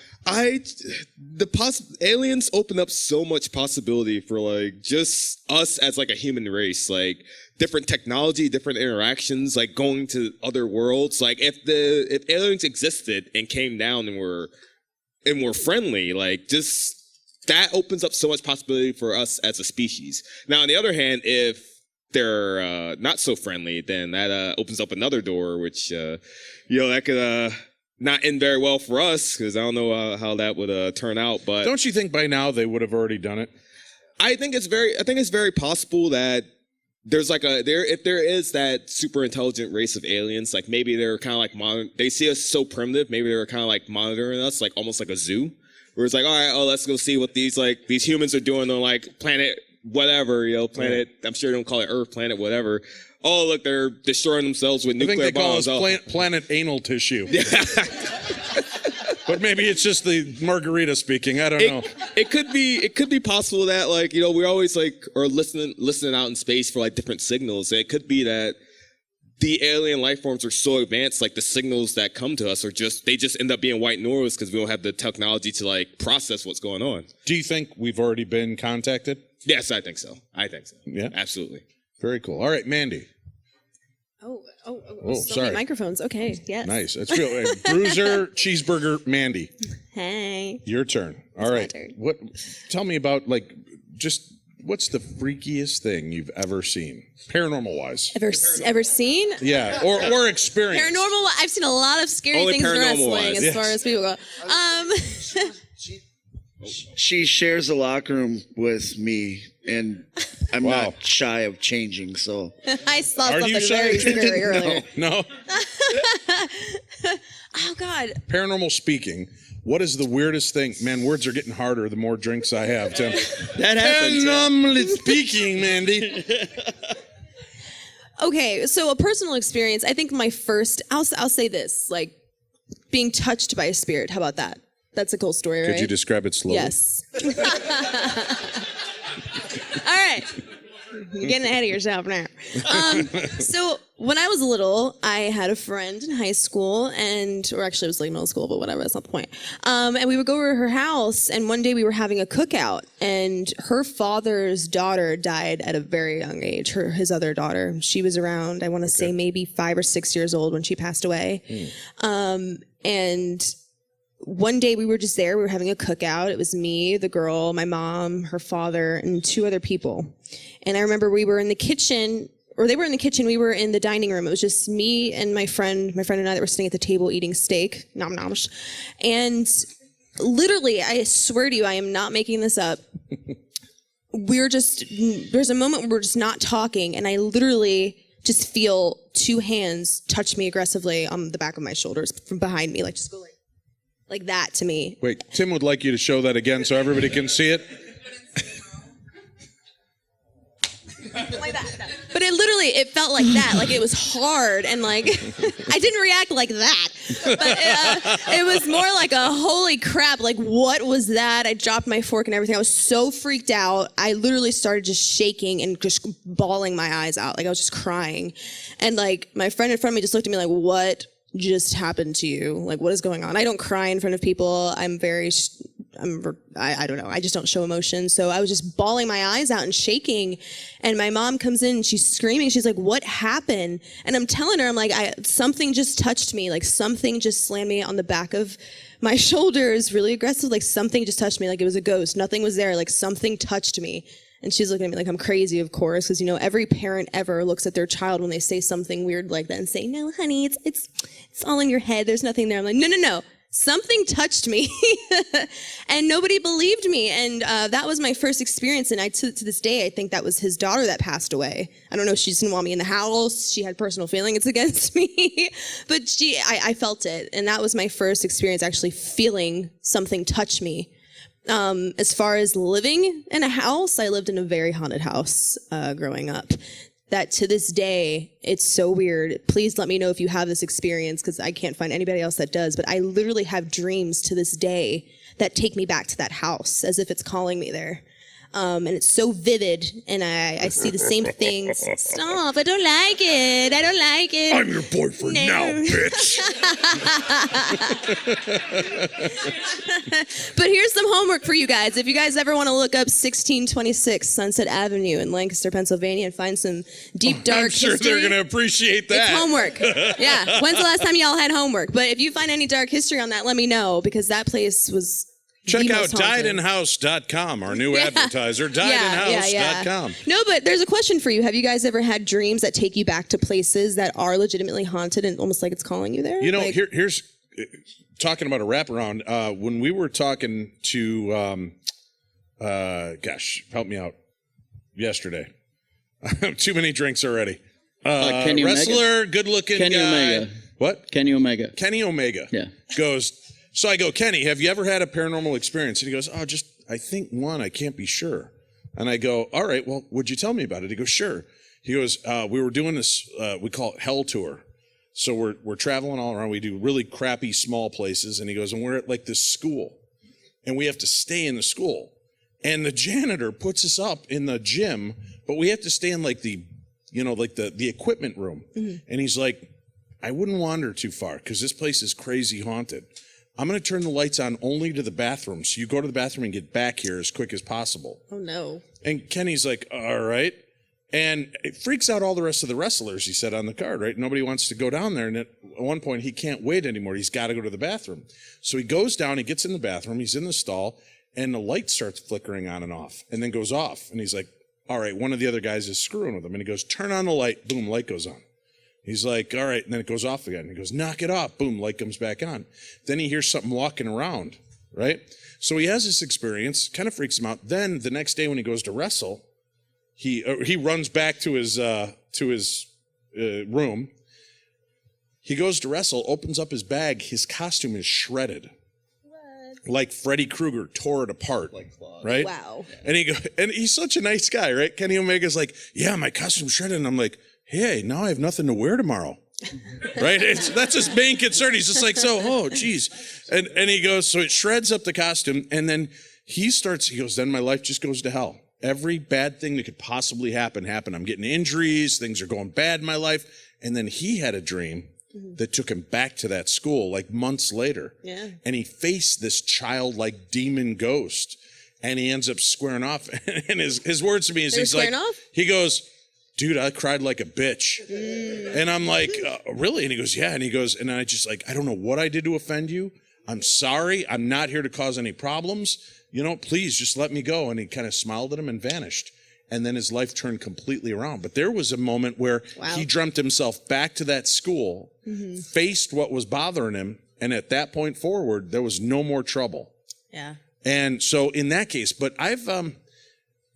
Aliens open up so much possibility for like just us as like a human race, like different technology, different interactions, like going to other worlds. Like if aliens existed and came down and were friendly, like just that opens up so much possibility for us as a species. Now, on the other hand, if they're not so friendly, then that opens up another door, which that could not end very well for us, because I don't know how that would turn out. But Don't you think by now they would have already done it? I think it's very possible that there's like if there is that super intelligent race of aliens, like maybe they're kind of like they see us so primitive, maybe they're kind of like monitoring us, like almost like a zoo, where it's like, all right, let's go see what these humans are doing on like planet whatever, planet. I'm sure they don't call it Earth, planet whatever. Oh, look, they're destroying themselves with I think nuclear they call bombs. us planet anal tissue. But maybe it's just the margarita speaking. I don't know. It could be possible that we always are listening out in space for like different signals. And it could be that the alien life forms are so advanced, like the signals that come to us they just end up being white noise because we don't have the technology to like process what's going on. Do you think we've already been contacted? Yes, I think so. Yeah. Absolutely. Very cool. All right, Mandy. Oh, Oh, so sorry. many microphones. Okay, yes. Nice. That's real. Bruiser, Cheeseburger, Mandy. Hey. Your turn. All my right. turn. Tell me about what's the freakiest thing you've ever seen, paranormal wise? Ever seen? Yeah, or experienced. Paranormal. I've seen a lot of scary Only things in paranormal wrestling wise. as far as people go. She shares the locker room with me, and I'm Wow. not shy of changing. So I saw Are something you shy? very scary earlier. No. Oh God. Paranormal speaking. What is the weirdest thing? Man, words are getting harder the more drinks I have, Tim. That happens. Paranormally speaking, Mandy. Okay, so a personal experience. I think my first. I'll say this, like being touched by a spirit. How about that? That's a cool story, right? Could you describe it slowly? Yes. All right. You're getting ahead of yourself now. So when I was little, I had a friend in high school, or actually it was like middle school, but whatever, that's not the point. And we would go over to her house, and one day we were having a cookout, and her father's daughter died at a very young age. His other daughter, she was around, I want to say maybe 5 or 6 years old when she passed away. And one day we were just there. We were having a cookout. It was me, the girl, my mom, her father, and 2 other people. And I remember we were in the kitchen, or they were in the kitchen. We were in the dining room. It was just me and my friend and I that were sitting at the table eating steak. Nom noms. And literally, I swear to you, I am not making this up. There's a moment where we're just not talking, and I literally just feel 2 hands touch me aggressively on the back of my shoulders from behind me, like just go like that to me. Wait, Tim would like you to show that again so everybody can see it. Like that. But it felt like that, like it was hard, and like I didn't react like that, but it was more like a holy crap, like what was that? I dropped my fork and everything. I was so freaked out. I literally started just shaking and just bawling my eyes out, like I was just crying, and like my friend in front of me just looked at me like, what just happened to you? Like, what is going on? I don't cry in front of people. I don't know. I just don't show emotion. So I was just bawling my eyes out and shaking. And my mom comes in and she's screaming. She's like, what happened? And I'm telling her, I'm like, something just touched me. Like something just slammed me on the back of my shoulders really aggressive. Like something just touched me. Like it was a ghost. Nothing was there. Like something touched me. And she's looking at me like I'm crazy, of course, because, every parent ever looks at their child when they say something weird like that and say, no, honey, it's all in your head. There's nothing there. I'm like, no. Something touched me and nobody believed me. And that was my first experience. And to this day, I think that was his daughter that passed away. I don't know if she just didn't want me in the house. She had personal feelings against me, but I felt it. And that was my first experience actually feeling something touch me. As far as living in a house, I lived in a very haunted house growing up. That to this day, it's so weird. Please let me know if you have this experience, because I can't find anybody else that does. But I literally have dreams to this day that take me back to that house as if it's calling me there. And it's so vivid, and I see the same things. Stop, I don't like it. I'm your boyfriend now, bitch. But here's some homework for you guys. If you guys ever want to look up 1626 Sunset Avenue in Lancaster, Pennsylvania, and find some deep, dark I'm sure history, they're going to appreciate that. it's homework. Yeah. When's the last time y'all had homework? But if you find any dark history on that, let me know, because that place was... Check out diedinhouse.com, our new advertiser, diedinhouse.com. No, but there's a question for you. Have you guys ever had dreams that take you back to places that are legitimately haunted and almost like it's calling you there? Here's talking about a wraparound. When we were talking to, help me out, yesterday. Too many drinks already. Kenny wrestler, good-looking Kenny guy. Omega. What? Kenny Omega. Kenny Omega. Yeah. Goes... So I go, Kenny, have you ever had a paranormal experience? And he goes, I think one, I can't be sure. And I go, all right, well, would you tell me about it? He goes, sure. He goes, we were doing this, we call it Hell Tour. So we're traveling all around. We do really crappy small places. And he goes, and we're at like this school. And we have to stay in the school. And the janitor puts us up in the gym, but we have to stay in like the equipment room. Mm-hmm. And he's like, I wouldn't wander too far because this place is crazy haunted. I'm going to turn the lights on only to the bathroom. So you go to the bathroom and get back here as quick as possible. Oh, no. And Kenny's like, all right. And it freaks out all the rest of the wrestlers, he said on the card, right? Nobody wants to go down there. And at one point, he can't wait anymore. He's got to go to the bathroom. So he goes down, he gets in the bathroom, he's in the stall, and the light starts flickering on and off and then goes off. And he's like, all right, one of the other guys is screwing with him. And he goes, turn on the light. Boom, light goes on. He's like, all right, and then it goes off again. He goes, knock it off. Boom, light comes back on. Then he hears something walking around, right? So he has this experience, kind of freaks him out. Then the next day when he goes to wrestle, he runs back to his room. He goes to wrestle, opens up his bag. His costume is shredded. What? Like Freddy Krueger tore it apart, right? Wow. And he's such a nice guy, right? Kenny Omega's like, yeah, my costume's shredded. And I'm like, hey, now I have nothing to wear tomorrow, right? That's his main concern. He's just like, geez. And he goes, so it shreds up the costume. And then he goes, then my life just goes to hell. Every bad thing that could possibly happen. I'm getting injuries. Things are going bad in my life. And then he had a dream that took him back to that school like months later. Yeah. And he faced this childlike demon ghost. And he ends up squaring off. And his words to me is, he's like, he goes, dude, I cried like a bitch. And I'm like, really? And he goes, yeah. And he goes, and I just like, I don't know what I did to offend you. I'm sorry. I'm not here to cause any problems. Please just let me go. And he kind of smiled at him and vanished. And then his life turned completely around. But there was a moment where he dreamt himself back to that school, faced what was bothering him. And at that point forward, there was no more trouble. Yeah. And so in that case, but I've,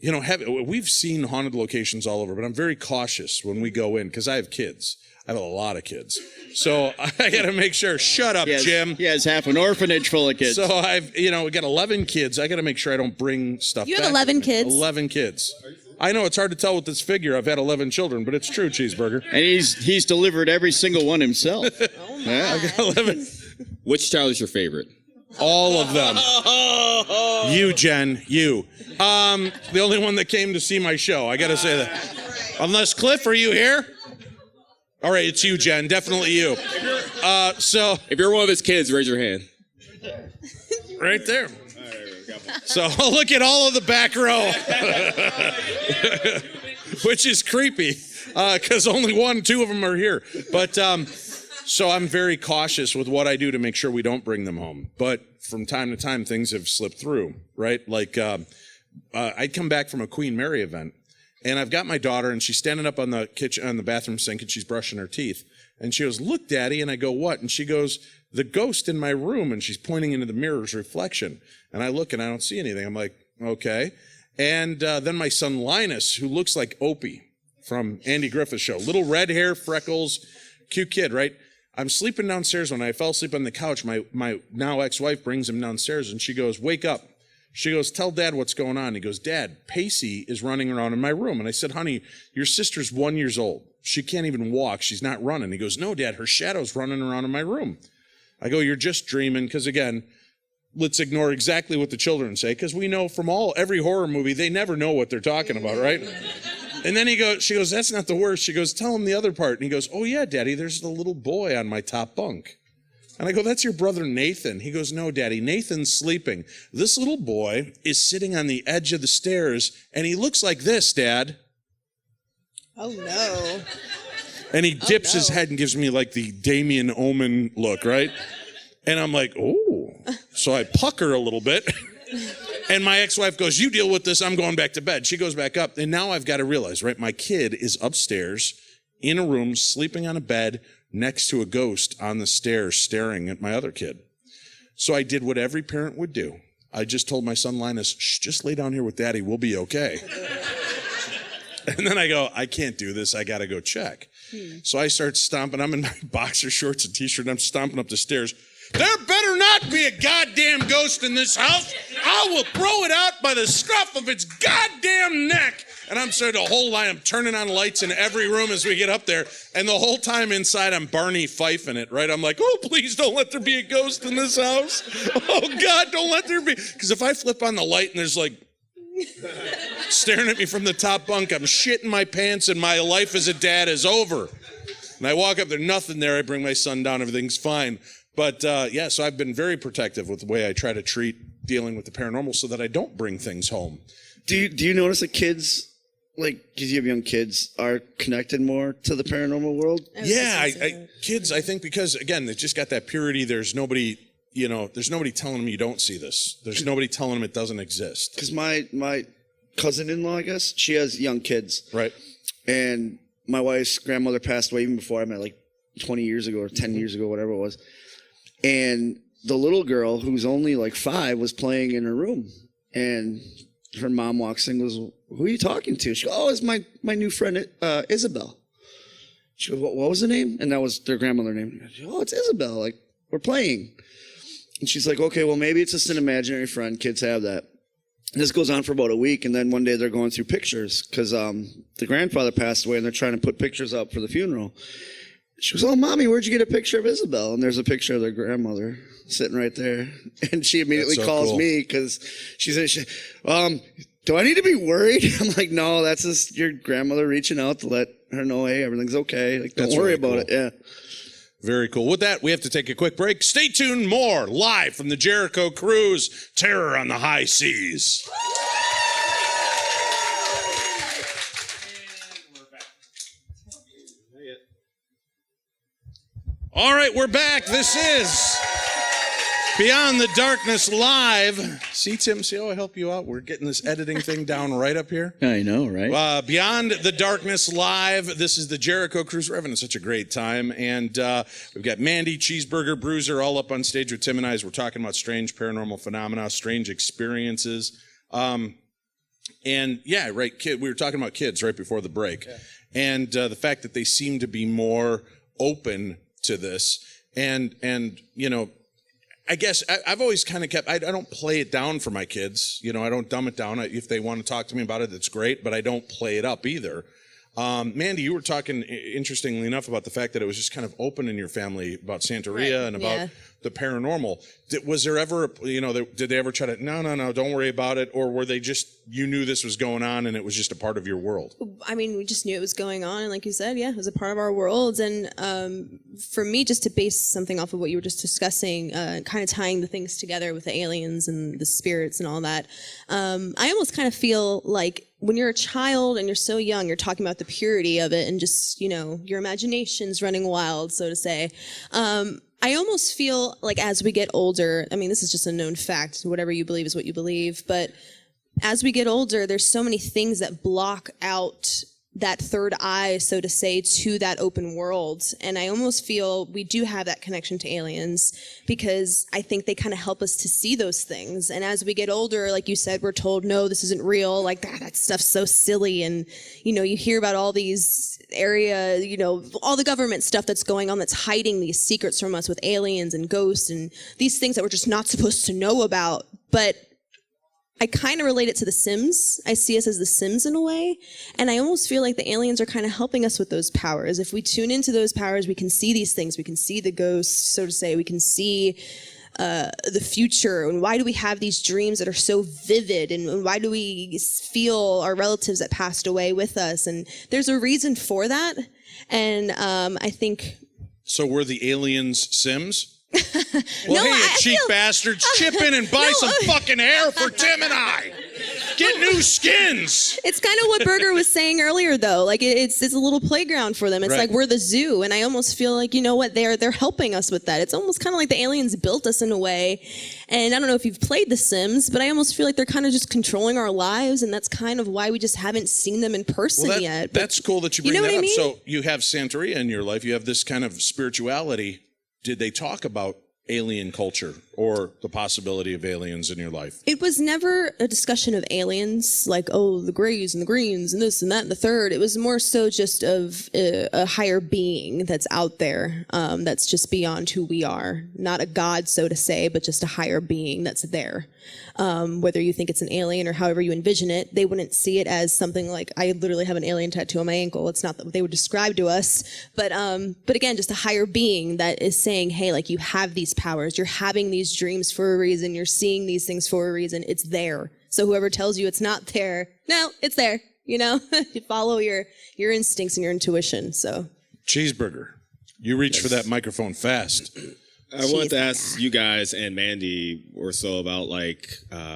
we've seen haunted locations all over, but I'm very cautious when we go in because I have kids. I have a lot of kids. So I got to make sure. Shut up, Jim. He has half an orphanage full of kids. So we got 11 kids. I got to make sure I don't bring stuff You back. have 11 kids? 11 kids. I know it's hard to tell with this figure. I've had 11 children, but it's true, Cheeseburger. And he's delivered every single one himself. Yeah. I've got 11. Which child is your favorite? All of them. You, Jen. You. The only one that came to see my show. I got to say that. Unless Cliff, are you here? All right, it's you, Jen. Definitely you. So if you're one of his kids, raise your hand. Right there. So look at all of the back row, which is creepy because only 2 of them are here. But so I'm very cautious with what I do to make sure we don't bring them home. But from time to time, things have slipped through, right? Like I'd come back from a Queen Mary event. And I've got my daughter, and she's standing up on the bathroom sink, and she's brushing her teeth. And she goes, "Look, Daddy." And I go, "What?" And she goes, "The ghost in my room." And she's pointing into the mirror's reflection. And I look, and I don't see anything. I'm like, okay. And then my son Linus, who looks like Opie from Andy Griffith's show, little red hair, freckles, cute kid, right? I'm sleeping downstairs. When I fell asleep on the couch, my now ex-wife brings him downstairs, and she goes, "Wake up." She goes, "Tell Dad what's going on." He goes, "Dad, Pacey is running around in my room." And I said, "Honey, your sister's 1 year old. She can't even walk. She's not running." He goes, "No, Dad, her shadow's running around in my room." I go, "You're just dreaming." Because again, let's ignore exactly what the children say, because we know from every horror movie, they never know what they're talking about, right? And then she goes, "That's not the worst." She goes, "Tell him the other part." And he goes, "Oh yeah, Daddy, there's the little boy on my top bunk." And I go, "That's your brother Nathan." He goes, "No, Daddy, Nathan's sleeping. This little boy is sitting on the edge of the stairs, and he looks like this, Dad." Oh, no. And he dips his head and gives me like the Damien Omen look, right? And I'm like, "Oh." So I pucker a little bit. And my ex-wife goes, "You deal with this. I'm going back to bed." She goes back up. And now I've got to realize, right? My kid is upstairs in a room, sleeping on a bed, next to a ghost on the stairs staring at my other kid. So I did what every parent would do. I just told my son Linus, "Shh, just lay down here with Daddy. We'll be okay." And then I go, "I can't do this. I got to go check." So I start stomping. I'm in my boxer shorts and t-shirt. And I'm stomping up the stairs. "There better not be a goddamn ghost in this house. I will throw it out by the scruff of its goddamn neck." And I'm starting the whole line. I'm turning on lights in every room as we get up there. And the whole time inside, I'm Barney Fifing it, right? I'm like, "Oh, please don't let there be a ghost in this house. Oh, God, don't let there be." Because if I flip on the light and there's like staring at me from the top bunk, I'm shitting my pants and my life as a dad is over. And I walk up, there's nothing there. I bring my son down. Everything's fine. But so I've been very protective with the way I try to treat dealing with the paranormal so that I don't bring things home. Do you notice that kids, like, because you have young kids, are connected more to the paranormal world? Yeah, kids, I think, because again, they just got that purity. There's nobody telling them you don't see this. There's nobody telling them it doesn't exist. Because my cousin-in-law, I guess, she has young kids. Right. And my wife's grandmother passed away even before I met, like 20 years ago or 10 years ago, whatever it was. And the little girl, who's only like 5, was playing in her room. And her mom walks in and goes, "Who are you talking to?" She goes, "Oh, it's my new friend, Isabel." She goes, what was the name? And that was their grandmother name. Goes, "Oh, it's Isabel. Like, we're playing." And she's like, "Okay, well, maybe it's just an imaginary friend. Kids have that." And this goes on for about a week. And then one day they're going through pictures because the grandfather passed away and they're trying to put pictures up for the funeral. She goes, "Oh, Mommy, where'd you get a picture of Isabel?" And there's a picture of their grandmother sitting right there. And she immediately calls me because she says, "Do I need to be worried?" I'm like, "No, that's just your grandmother reaching out to let her know, hey, everything's okay. Like, don't worry about it." Yeah. Very cool. With that, we have to take a quick break. Stay tuned. More live from the Jericho Cruise. Terror on the High Seas. All right, we're back. This is Beyond the Darkness Live. See, Tim, see how I help you out? We're getting this editing thing down right up here. I know, right? Beyond the Darkness Live. This is the Jericho Cruise. We're having such a great time. And we've got Mandy, Cheeseburger, Bruiser all up on stage with Tim and I as we're talking about strange paranormal phenomena, strange experiences. And yeah, right, we were talking about kids right before the break. Yeah. And the fact that they seem to be more open to this. And you know, I guess I've always kind of kept, I don't play it down for my kids. You know, I don't dumb it down. If they want to talk to me about it, that's great, but I don't play it up either. Mandy, you were talking, interestingly enough, about the fact that it was just kind of open in your family about Santeria and about the paranormal. Was there ever, you know, did they ever try to, no, don't worry about it? Or were they just, you knew this was going on and it was just a part of your world? I mean, we just knew it was going on. And like you said, it was a part of our world. And for me, just to base something off of what you were just discussing, kind of tying the things together with the aliens and the spirits and all that, I almost kind of feel like when you're a child and you're so young, you're talking about the purity of it and just, you know, your imagination's running wild, so to say. I almost feel like as we get older, I mean, this is just a known fact, whatever you believe is what you believe, but as we get older, there's so many things that block out that third eye, so to say, to that open world. And I almost feel we do have that connection to aliens because I think they kind of help us to see those things. And as we get older, like you said, we're told, no, this isn't real. Like that stuff's so silly. And, you know, you hear about all these you know, all the government stuff that's going on that's hiding these secrets from us with aliens and ghosts and these things that we're just not supposed to know about. But I kind of relate it to The Sims. I see us as The Sims in a way. And I almost feel like the aliens are kind of helping us with those powers. If we tune into those powers, we can see these things. We can see the ghosts, so to say. We can see the future. And why do we have these dreams that are so vivid? And why do we feel our relatives that passed away with us? And there's a reason for that. And I think... So were the aliens Sims? Well, no, hey, you cheap bastards, chip in and buy some fucking hair for Tim and I. Get new skins. It's kind of what Berger was saying earlier, though. Like it's a little playground for them. It's like we're the zoo, and I almost feel like, you know what, they're helping us with that. It's almost kind of like the aliens built us in a way. And I don't know if you've played The Sims, but I almost feel like they're kind of just controlling our lives, and that's kind of why we just haven't seen them in person yet. But that's cool that you bring that up. I mean? So you have Santeria in your life. You have this kind of spirituality. Did they talk about alien culture or the possibility of aliens in your life? It was never a discussion of aliens, like, oh, the grays and the greens and this and that and the third. It was more so just of a higher being that's out there, that's just beyond who we are. Not a god, so to say, but just a higher being that's there. Whether you think it's an alien or however you envision it, they wouldn't see it as something like, I literally have an alien tattoo on my ankle. It's not what they would describe to us, but again, just a higher being that is saying, hey, like, you have these powers, you're having these dreams for a reason, you're seeing these things for a reason, it's there. So whoever tells you it's not there, no, it's there, you know? You follow your instincts and your intuition, so. Cheeseburger, you reach for that microphone fast. I wanted to ask you guys and Mandy more so about, like,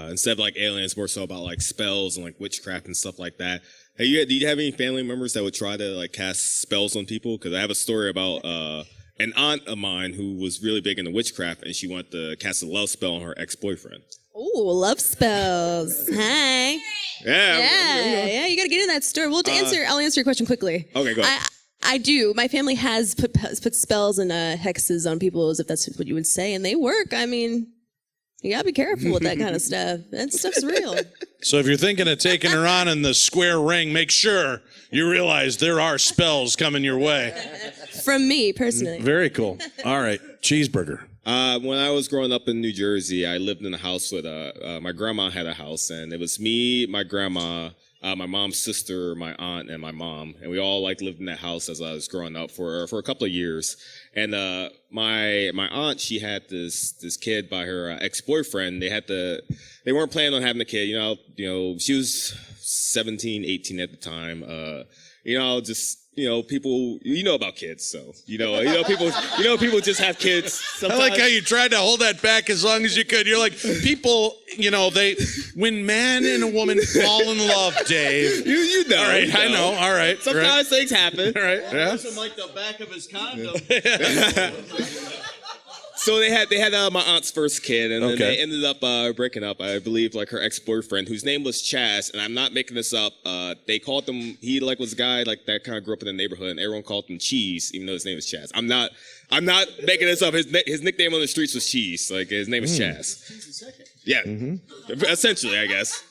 instead of like aliens, more so about like spells and like witchcraft and stuff like that. Do you have any family members that would try to like cast spells on people? Because I have a story about an aunt of mine who was really big into witchcraft, and she wanted to cast a love spell on her ex-boyfriend. Oh, love spells. Hi. Yeah, you got to get in that story. Well, I'll answer your question quickly. Okay, go ahead. I do. My family has put spells and hexes on people, as if that's what you would say, and they work. I mean, you gotta be careful with that kind of stuff. That stuff's real. So if you're thinking of taking her on in the square ring, make sure you realize there are spells coming your way. From me, personally. Very cool. All right, Cheeseburger. When I was growing up in New Jersey, I lived in a house with my grandma had a house, and it was me, my grandma, my mom's sister, my aunt, and my mom, and we all like lived in that house as I was growing up for a couple of years. And my aunt, she had this kid by her ex-boyfriend. They weren't planning on having a kid. You know, she was 17, 18 at the time. People, you know about kids, so people just have kids. Sometimes. I like how you tried to hold that back as long as you could. You're like, people, when man and a woman fall in love, Dave. You know. All right, I know. All right. Sometimes things happen. All right. Yeah. Like the back of his condom. So they had my aunt's first kid, and then Okay. they ended up breaking up. I believe like her ex-boyfriend, whose name was Chaz, and I'm not making this up. They called him. He like was a guy like that kind of grew up in the neighborhood, and everyone called him Cheese, even though his name was Chaz. I'm not making this up. His nickname on the streets was Cheese. Like his name is Chaz. Yeah, essentially, I guess.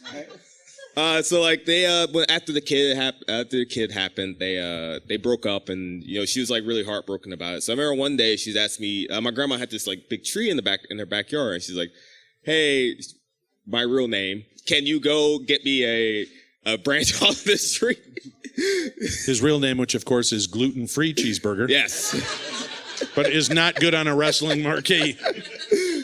So like they after the kid happened, they broke up, and you know she was like really heartbroken about it. So I remember one day she's asked me, my grandma had this like big tree in their backyard, and she's like, "Hey, my real name, can you go get me a branch off this tree?" His real name, which of course is gluten-free Cheeseburger. Yes. But is not good on a wrestling marquee.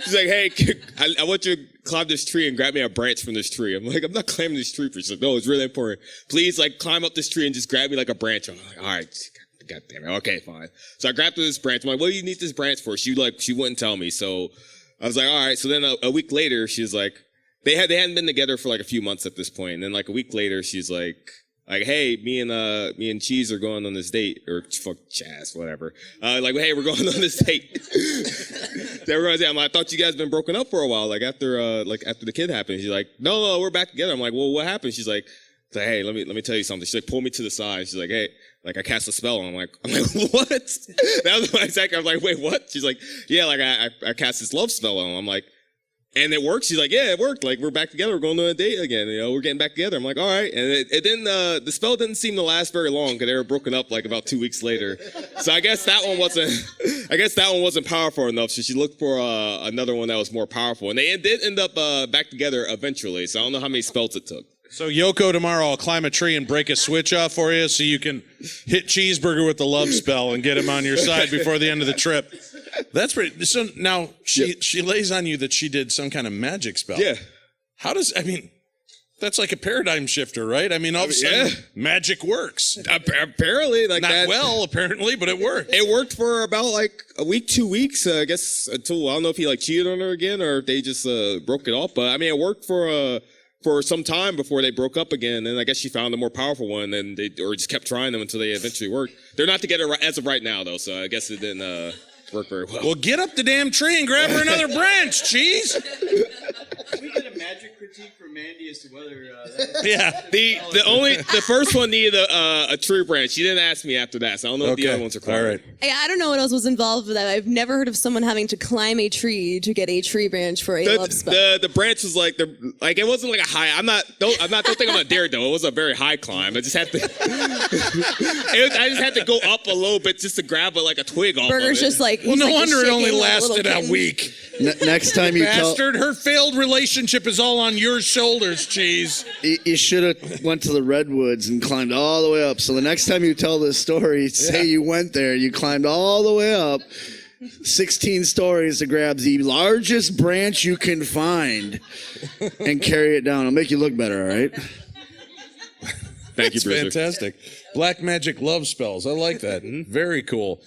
She's like, "Hey, I want you to climb this tree and grab me a branch from this tree." I'm like, "I'm not climbing this tree for you." She's like, "No, it's really important. Please, like, climb up this tree and just grab me like a branch." I'm like, "All right, God damn it. Okay, fine." So I grabbed this branch. I'm like, "What do you need this branch for?" She wouldn't tell me. So I was like, "All right." So then a week later, she's like, they hadn't been together for like a few months at this point. And then like a week later, she's like, "Hey, me and Cheese are going on this date," or fuck Chaz, whatever. Like, "Hey, we're going on this date." So everyone's like, "I thought you guys been broken up for a while, like after the kid happened." She's like, No, we're back together." I'm like, "Well, what happened?" She's like, "Hey, let me tell you something." She like pulled me to the side. She's like, "Hey, like I cast a spell on him." I'm like, "What?" That was my exact. I'm like, "Wait, what?" She's like, "Yeah, like I cast this love spell on him." I'm like, "And it worked?" She's like, "Yeah, it worked. Like we're back together. We're going on a date again. You know, we're getting back together." I'm like, "All right." And it didn't. The spell didn't seem to last very long because they were broken up like about 2 weeks later. So I guess that one wasn't. I guess that one wasn't powerful enough. So she looked for another one that was more powerful, and they did end up back together eventually. So I don't know how many spells it took. So Yoko, tomorrow I'll climb a tree and break a switch off for you so you can hit Cheeseburger with the love spell and get him on your side before the end of the trip. That's pretty. So now she lays on you that she did some kind of magic spell. Yeah. That's like a paradigm shifter, right? I mean, all of a sudden, magic works. Apparently, like Not that. well, apparently, but it worked. It worked for about like a week, 2 weeks, I guess, until I don't know if he like cheated on her again or if they just broke it off. But I mean, it worked for some time before they broke up again. And I guess she found a more powerful one, and or just kept trying them until they eventually worked. They're not together as of right now, though, so I guess it didn't work very well. Well, get up the damn tree and grab her another branch, Cheese. Can we get a magic critique from Mandy as to whether Yeah. The first one needed a tree branch. She didn't ask me after that, so I don't know if the other ones are called. All right. I don't know what else was involved with that. I've never heard of someone having to climb a tree to get a tree branch for a love spell. The branch was like it wasn't like a high. Don't think I'm a daredevil. It was a very high climb. I just had to. I just had to go up a little bit just to grab like a twig off. Burger's of it. just like. Well, no wonder it only shaking like a lasted little a kitten. week. Next time you tell, Bastard, her failed relationship is all on your shoulders, Cheese. you should have went to the redwoods and climbed all the way up. So the next time you tell this story, say you went there, you climbed all the way up, 16 stories to grab the largest branch you can find and carry it down. It'll make you look better, all right? Thank you, That's Bruiser. fantastic. Black magic love spells. I like that. Very cool.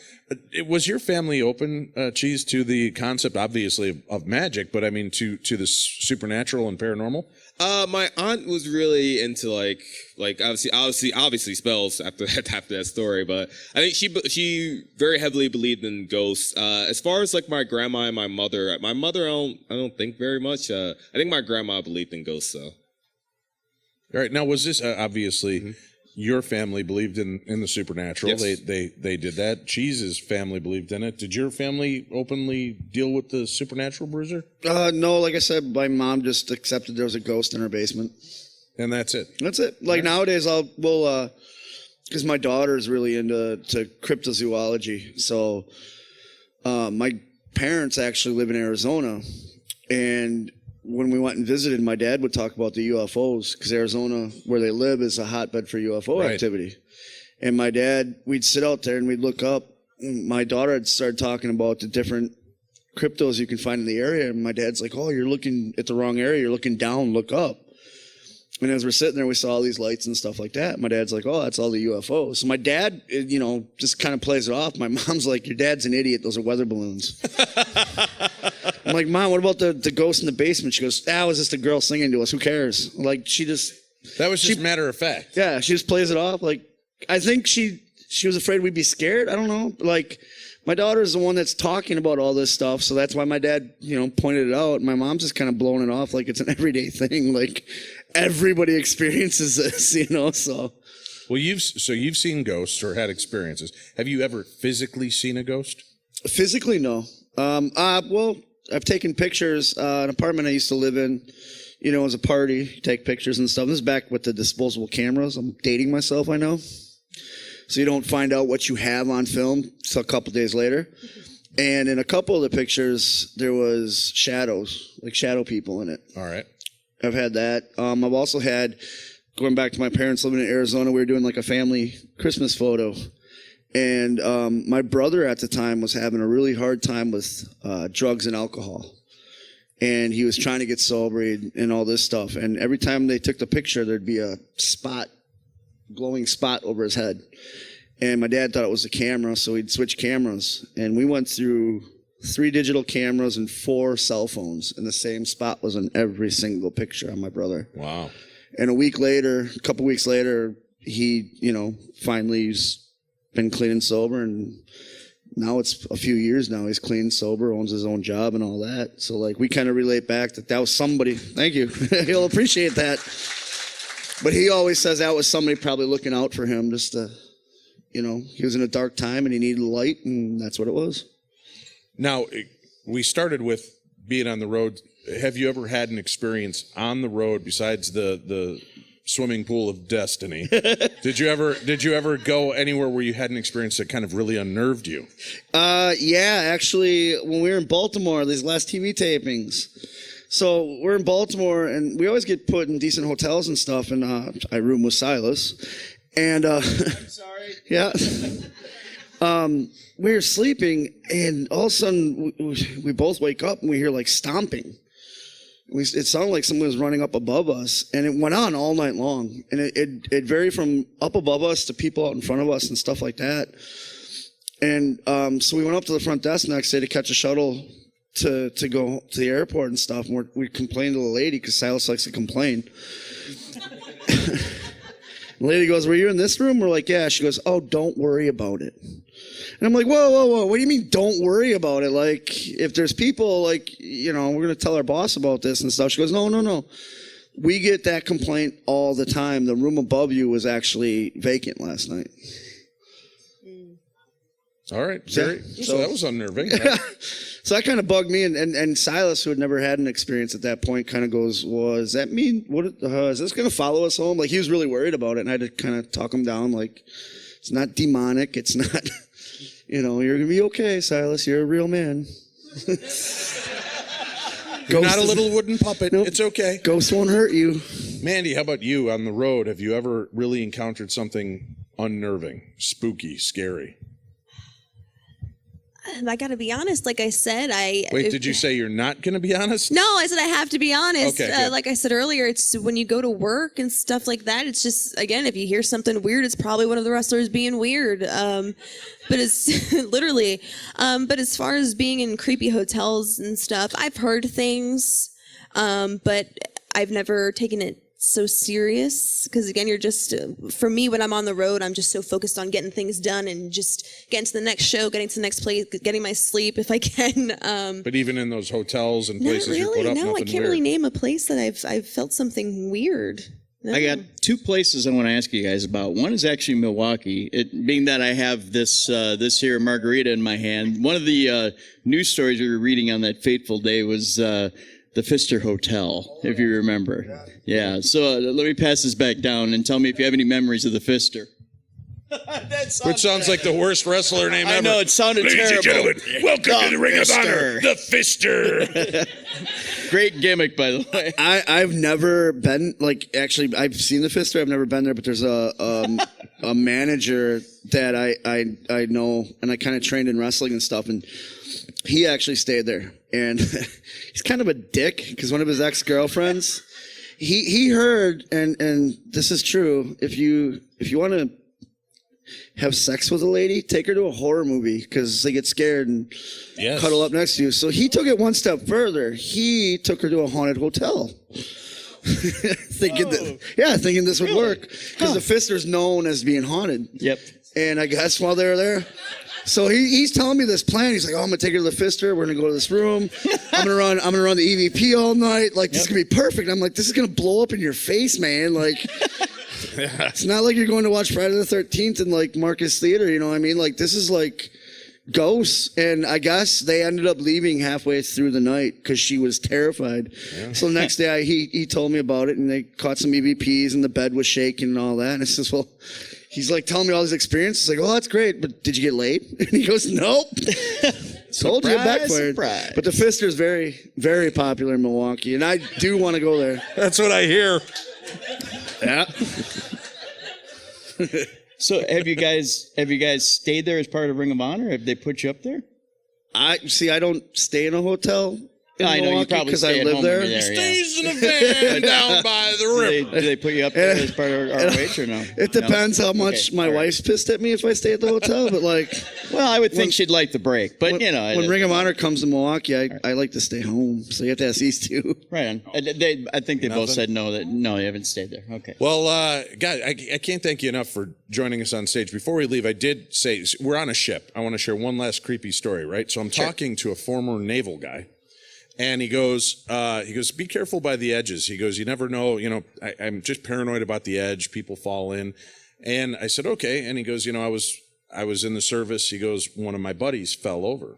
Was your family open, Cheese, to the concept, obviously, of magic, but I mean to the supernatural and paranormal? My aunt was really into like obviously spells after that story, but I think she very heavily believed in ghosts. As far as like my grandma and my mother I don't think very much. I think my grandma believed in ghosts though. All right. Now, was this obviously your family believed in the supernatural? Yes. They did that. Cheese's family believed in it. Did your family openly deal with the supernatural, Bruiser? No, like I said, my mom just accepted there was a ghost in her basement. And that's it. That's it. Like nowadays, because my daughter is really into cryptozoology. So my parents actually live in Arizona, and when we went and visited, my dad would talk about the UFOs because Arizona, where they live, is a hotbed for UFO activity. And my dad, we'd sit out there and we'd look up. My daughter had started talking about the different cryptos you can find in the area. And my dad's like, "Oh, you're looking at the wrong area. You're looking down, look up." And as we're sitting there, we saw all these lights and stuff like that. My dad's like, "Oh, that's all the UFOs." So my dad, just kind of plays it off. My mom's like, "Your dad's an idiot. Those are weather balloons." I'm like, "Mom, what about the ghost in the basement?" She goes, "That was just a girl singing to us. Who cares?" Like, That was just matter of fact. yeah, she just plays it off. Like, I think she she was afraid we'd be scared. I don't know. Like, my daughter's the one that's talking about all this stuff, so that's why my dad, pointed it out. My mom's just kind of blowing it off like it's an everyday thing. Like, everybody experiences this, so. Well, you've seen ghosts or had experiences. Have you ever physically seen a ghost? Physically, no. Well, I've taken pictures. An apartment I used to live in, it was a party, take pictures and stuff. This is back with the disposable cameras. I'm dating myself, I know. So you don't find out what you have on film until a couple days later. And in a couple of the pictures, there was shadows, like shadow people in it. All right. I've had that. I've also had, going back to my parents living in Arizona, we were doing like a family Christmas photo. And my brother at the time was having a really hard time with drugs and alcohol. And he was trying to get sober and all this stuff. And every time they took the picture, there'd be a glowing spot over his head. And my dad thought it was a camera, so he'd switch cameras. And we went through 3 digital cameras and 4 cell phones, and the same spot was in every single picture on my brother. Wow. And a couple weeks later, he, finally's been clean and sober, and now it's a few years now. He's clean, sober, owns his own job and all that. So, like, we kind of relate back that was somebody. Thank you. He'll appreciate that. But he always says that was somebody probably looking out for him just to, he was in a dark time and he needed light, and that's what it was. Now, we started with being on the road. Have you ever had an experience on the road besides the swimming pool of destiny? Did you ever go anywhere where you had an experience that kind of really unnerved you? Yeah, actually, when we were in Baltimore, these last TV tapings. So we're in Baltimore, and we always get put in decent hotels and stuff, and I room with Silas. And sorry. Yeah. We were sleeping, and all of a sudden, we both wake up, and we hear, like, stomping. It sounded like someone was running up above us, and it went on all night long. And it varied from up above us to people out in front of us and stuff like that. And so we went up to the front desk next day to catch a shuttle to go to the airport and stuff. And we complained to the lady, because Silas likes to complain. The lady goes, "Were you in this room?" We're like, "Yeah." She goes, "Oh, don't worry about it." And I'm like, whoa. What do you mean, don't worry about it? Like, if there's people, like, we're going to tell our boss about this and stuff. She goes, no. We get that complaint all the time. The room above you was actually vacant last night. All right. So that was unnerving. So that kind of bugged me. And Silas, who had never had an experience at that point, kind of goes, well, does that mean, is this going to follow us home? Like, he was really worried about it. And I had to kind of talk him down. Like, it's not demonic. It's not... you're going to be okay, Silas. You're a real man. You're not a little wooden puppet. Nope. It's okay. Ghosts won't hurt you. Mandy, how about you on the road? Have you ever really encountered something unnerving, spooky, scary? I got to be honest. Like I said, Wait, did you say you're not going to be honest? No, I said I have to be honest. Okay, like I said earlier, it's when you go to work and stuff like that. It's just, again, if you hear something weird, it's probably one of the wrestlers being weird. But it's literally. But as far as being in creepy hotels and stuff, I've heard things, but I've never taken it so serious, because again, you're just, for me, when I'm on the road, I'm just so focused on getting things done and just getting to the next show, getting to the next place, getting my sleep if I can. But even in those hotels and places not really, you put up, no, nothing I can't weird. really name a place that I've felt something weird. No. I got 2 places I want to ask you guys about. One is actually Milwaukee. It being that I have this here margarita in my hand. One of the news stories we were reading on that fateful day was the Pfister Hotel, if you remember. Yeah. So let me pass this back down and tell me if you have any memories of the Pfister. Which sounds like the worst wrestler name ever. I know, it sounded terrible. Ladies and gentlemen, welcome to the Ring of Honor, the Pfister. Great gimmick, by the way. I've never been, like, actually, I've seen the Pfister. I've never been there, but there's a manager that I know, and I kind of trained in wrestling and stuff, and he actually stayed there. And he's kind of a dick, because one of his ex-girlfriends, he heard, and this is true, if you want to have sex with a lady, take her to a horror movie, because they get scared and cuddle up next to you. So he took it one step further. He took her to a haunted hotel. thinking this would work, because the Pfister's known as being haunted. Yep. And I guess while they were there, so he's telling me this plan. He's like, "Oh, I'm gonna take her to the Fister. We're gonna go to this room. I'm gonna run the EVP all night. Like, this is gonna be perfect." I'm like, "This is gonna blow up in your face, man. Like, it's not like you're going to watch Friday the 13th in like Marcus Theater. You know what I mean? Like, this is like ghosts." And I guess they ended up leaving halfway through the night because she was terrified. Yeah. So the next day, he told me about it, and they caught some EVPs, and the bed was shaking and all that. And I says, "Well." He's like telling me all his experiences. Like, "Oh, that's great, but did you get laid?" And he goes, "Nope." Told you it backfired. Surprise. But the Fister is very, very popular in Milwaukee, and I do want to go there. That's what I hear. Yeah. So have you guys stayed there as part of Ring of Honor? Have they put you up there? I don't stay in a hotel. I know you probably because I live there. Stays in a van down by the river. Do they put you up there as part of ROH or no? It depends how much my wife's pissed at me if I stay at the hotel. But like, well, I would think she'd like the break. But when Ring of Honor comes to Milwaukee, I like to stay home. So you have to ask these two. Right on. I think they both said no. They haven't stayed there. Okay. Well, God, I can't thank you enough for joining us on stage. Before we leave, I did say we're on a ship. I want to share one last creepy story. Right. So I'm talking to a former naval guy. And he goes, be careful by the edges. He goes, you never know, I'm just paranoid about the edge. People fall in. And I said, okay. And he goes, I was in the service. He goes, one of my buddies fell over.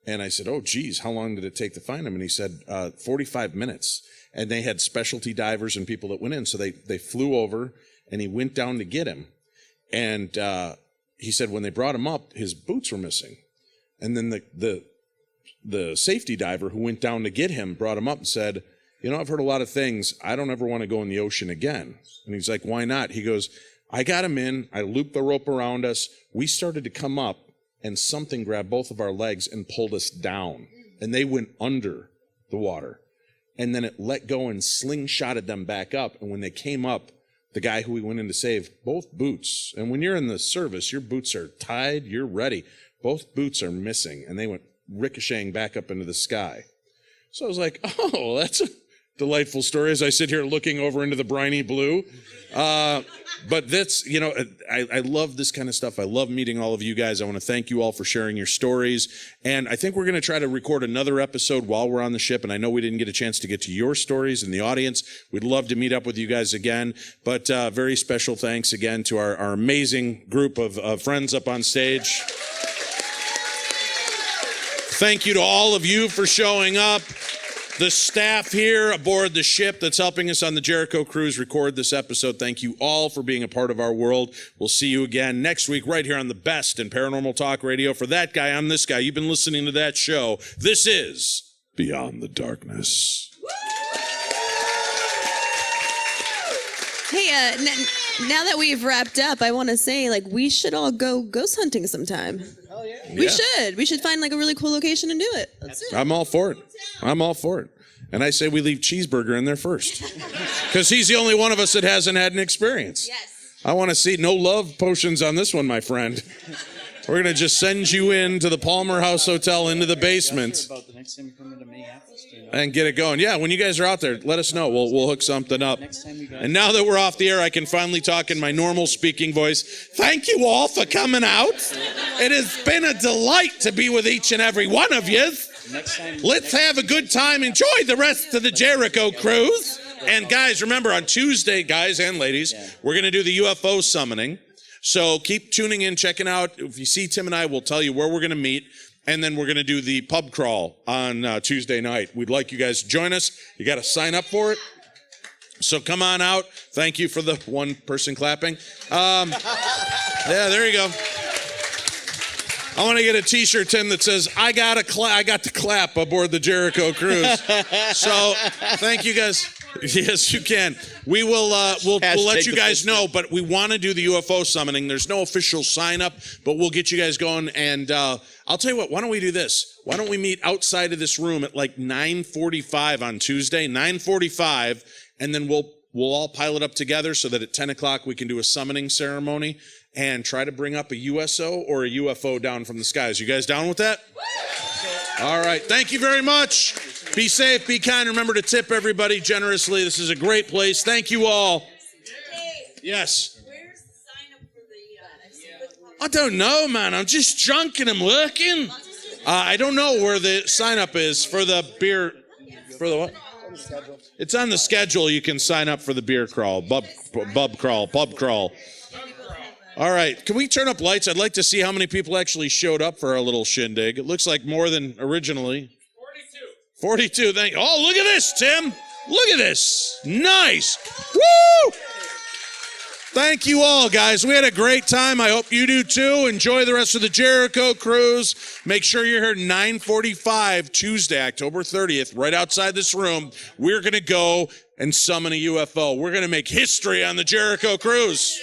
And I said, oh, geez, how long did it take to find him? And he said, 45 minutes. And they had specialty divers and people that went in. So they flew over and he went down to get him. And he said when they brought him up, his boots were missing. And then the safety diver who went down to get him brought him up and said, I've heard a lot of things. I don't ever want to go in the ocean again. And he's like, why not? He goes, I got him in. I looped the rope around us. We started to come up and something grabbed both of our legs and pulled us down. And they went under the water. And then it let go and slingshotted them back up. And when they came up, the guy who we went in to save, both boots. And when you're in the service, your boots are tied. You're ready. Both boots are missing. And they went ricocheting back up into the sky. So I was like, oh, that's a delightful story as I sit here looking over into the briny blue. But that's, I love this kind of stuff. I love meeting all of you guys. I want to thank you all for sharing your stories. And I think we're going to try to record another episode while we're on the ship. And I know we didn't get a chance to get to your stories in the audience. We'd love to meet up with you guys again. But very special thanks again to our amazing group of friends up on stage. Thank you to all of you for showing up. The staff here aboard the ship that's helping us on the Jericho Cruise record this episode. Thank you all for being a part of our world. We'll see you again next week right here on the best in Paranormal Talk Radio. For that guy, I'm this guy. You've been listening to that show. This is Beyond the Darkness. Hey, now that we've wrapped up, I want to say, we should all go ghost hunting sometime. Oh, yeah. We should find, a really cool location and do it. That's it. I'm all for it. And I say we leave Cheeseburger in there first. Because he's the only one of us that hasn't had an experience. Yes. I want to see no love potions on this one, my friend. We're going to just send you into the Palmer House Hotel into the basement. And get it going. Yeah, when you guys are out there, let us know. We'll hook something up. And now that we're off the air, I can finally talk in my normal speaking voice. Thank you all for coming out. It has been a delight to be with each and every one of you. Let's have a good time. Enjoy the rest of the Jericho Cruise. And guys, remember on Tuesday, guys and ladies, we're going to do the UFO summoning. So keep tuning in, checking out. If you see Tim and I, we'll tell you where we're going to meet. And then we're going to do the pub crawl on Tuesday night. We'd like you guys to join us. You got to sign up for it. So come on out. Thank you for the one person clapping. Yeah, there you go. I want to get a T-shirt, Tim, that says, I got to clap aboard the Jericho Cruise. So thank you guys. Yes, you can. We will we'll let you guys know, but we want to do the UFO summoning. There's no official sign up, but we'll get you guys going. And I'll tell you what, why don't we do this? Why don't we meet outside of this room at 9:45 on Tuesday, 9:45, and then we'll all pile it up together so that at 10 o'clock we can do a summoning ceremony and try to bring up a USO or a UFO down from the skies. You guys down with that? All right. Thank you very much. Be safe, be kind. Remember to tip everybody generously. This is a great place. Thank you all. Yes. Where's the sign up for the I don't know, man. I'm just drunk and I'm working. I don't know where the sign up is for the beer. For the what? It's on the schedule. You can sign up for the beer crawl, pub crawl. All right. Can we turn up lights? I'd like to see how many people actually showed up for our little shindig. It looks like more than originally. 42. Thank you. Oh, look at this, Tim. Look at this. Nice. Woo! Thank you all, guys. We had a great time. I hope you do too. Enjoy the rest of the Jericho cruise. Make sure you're here 9:45 Tuesday, October 30th, right outside this room. We're going to go and summon a UFO. We're going to make history on the Jericho cruise.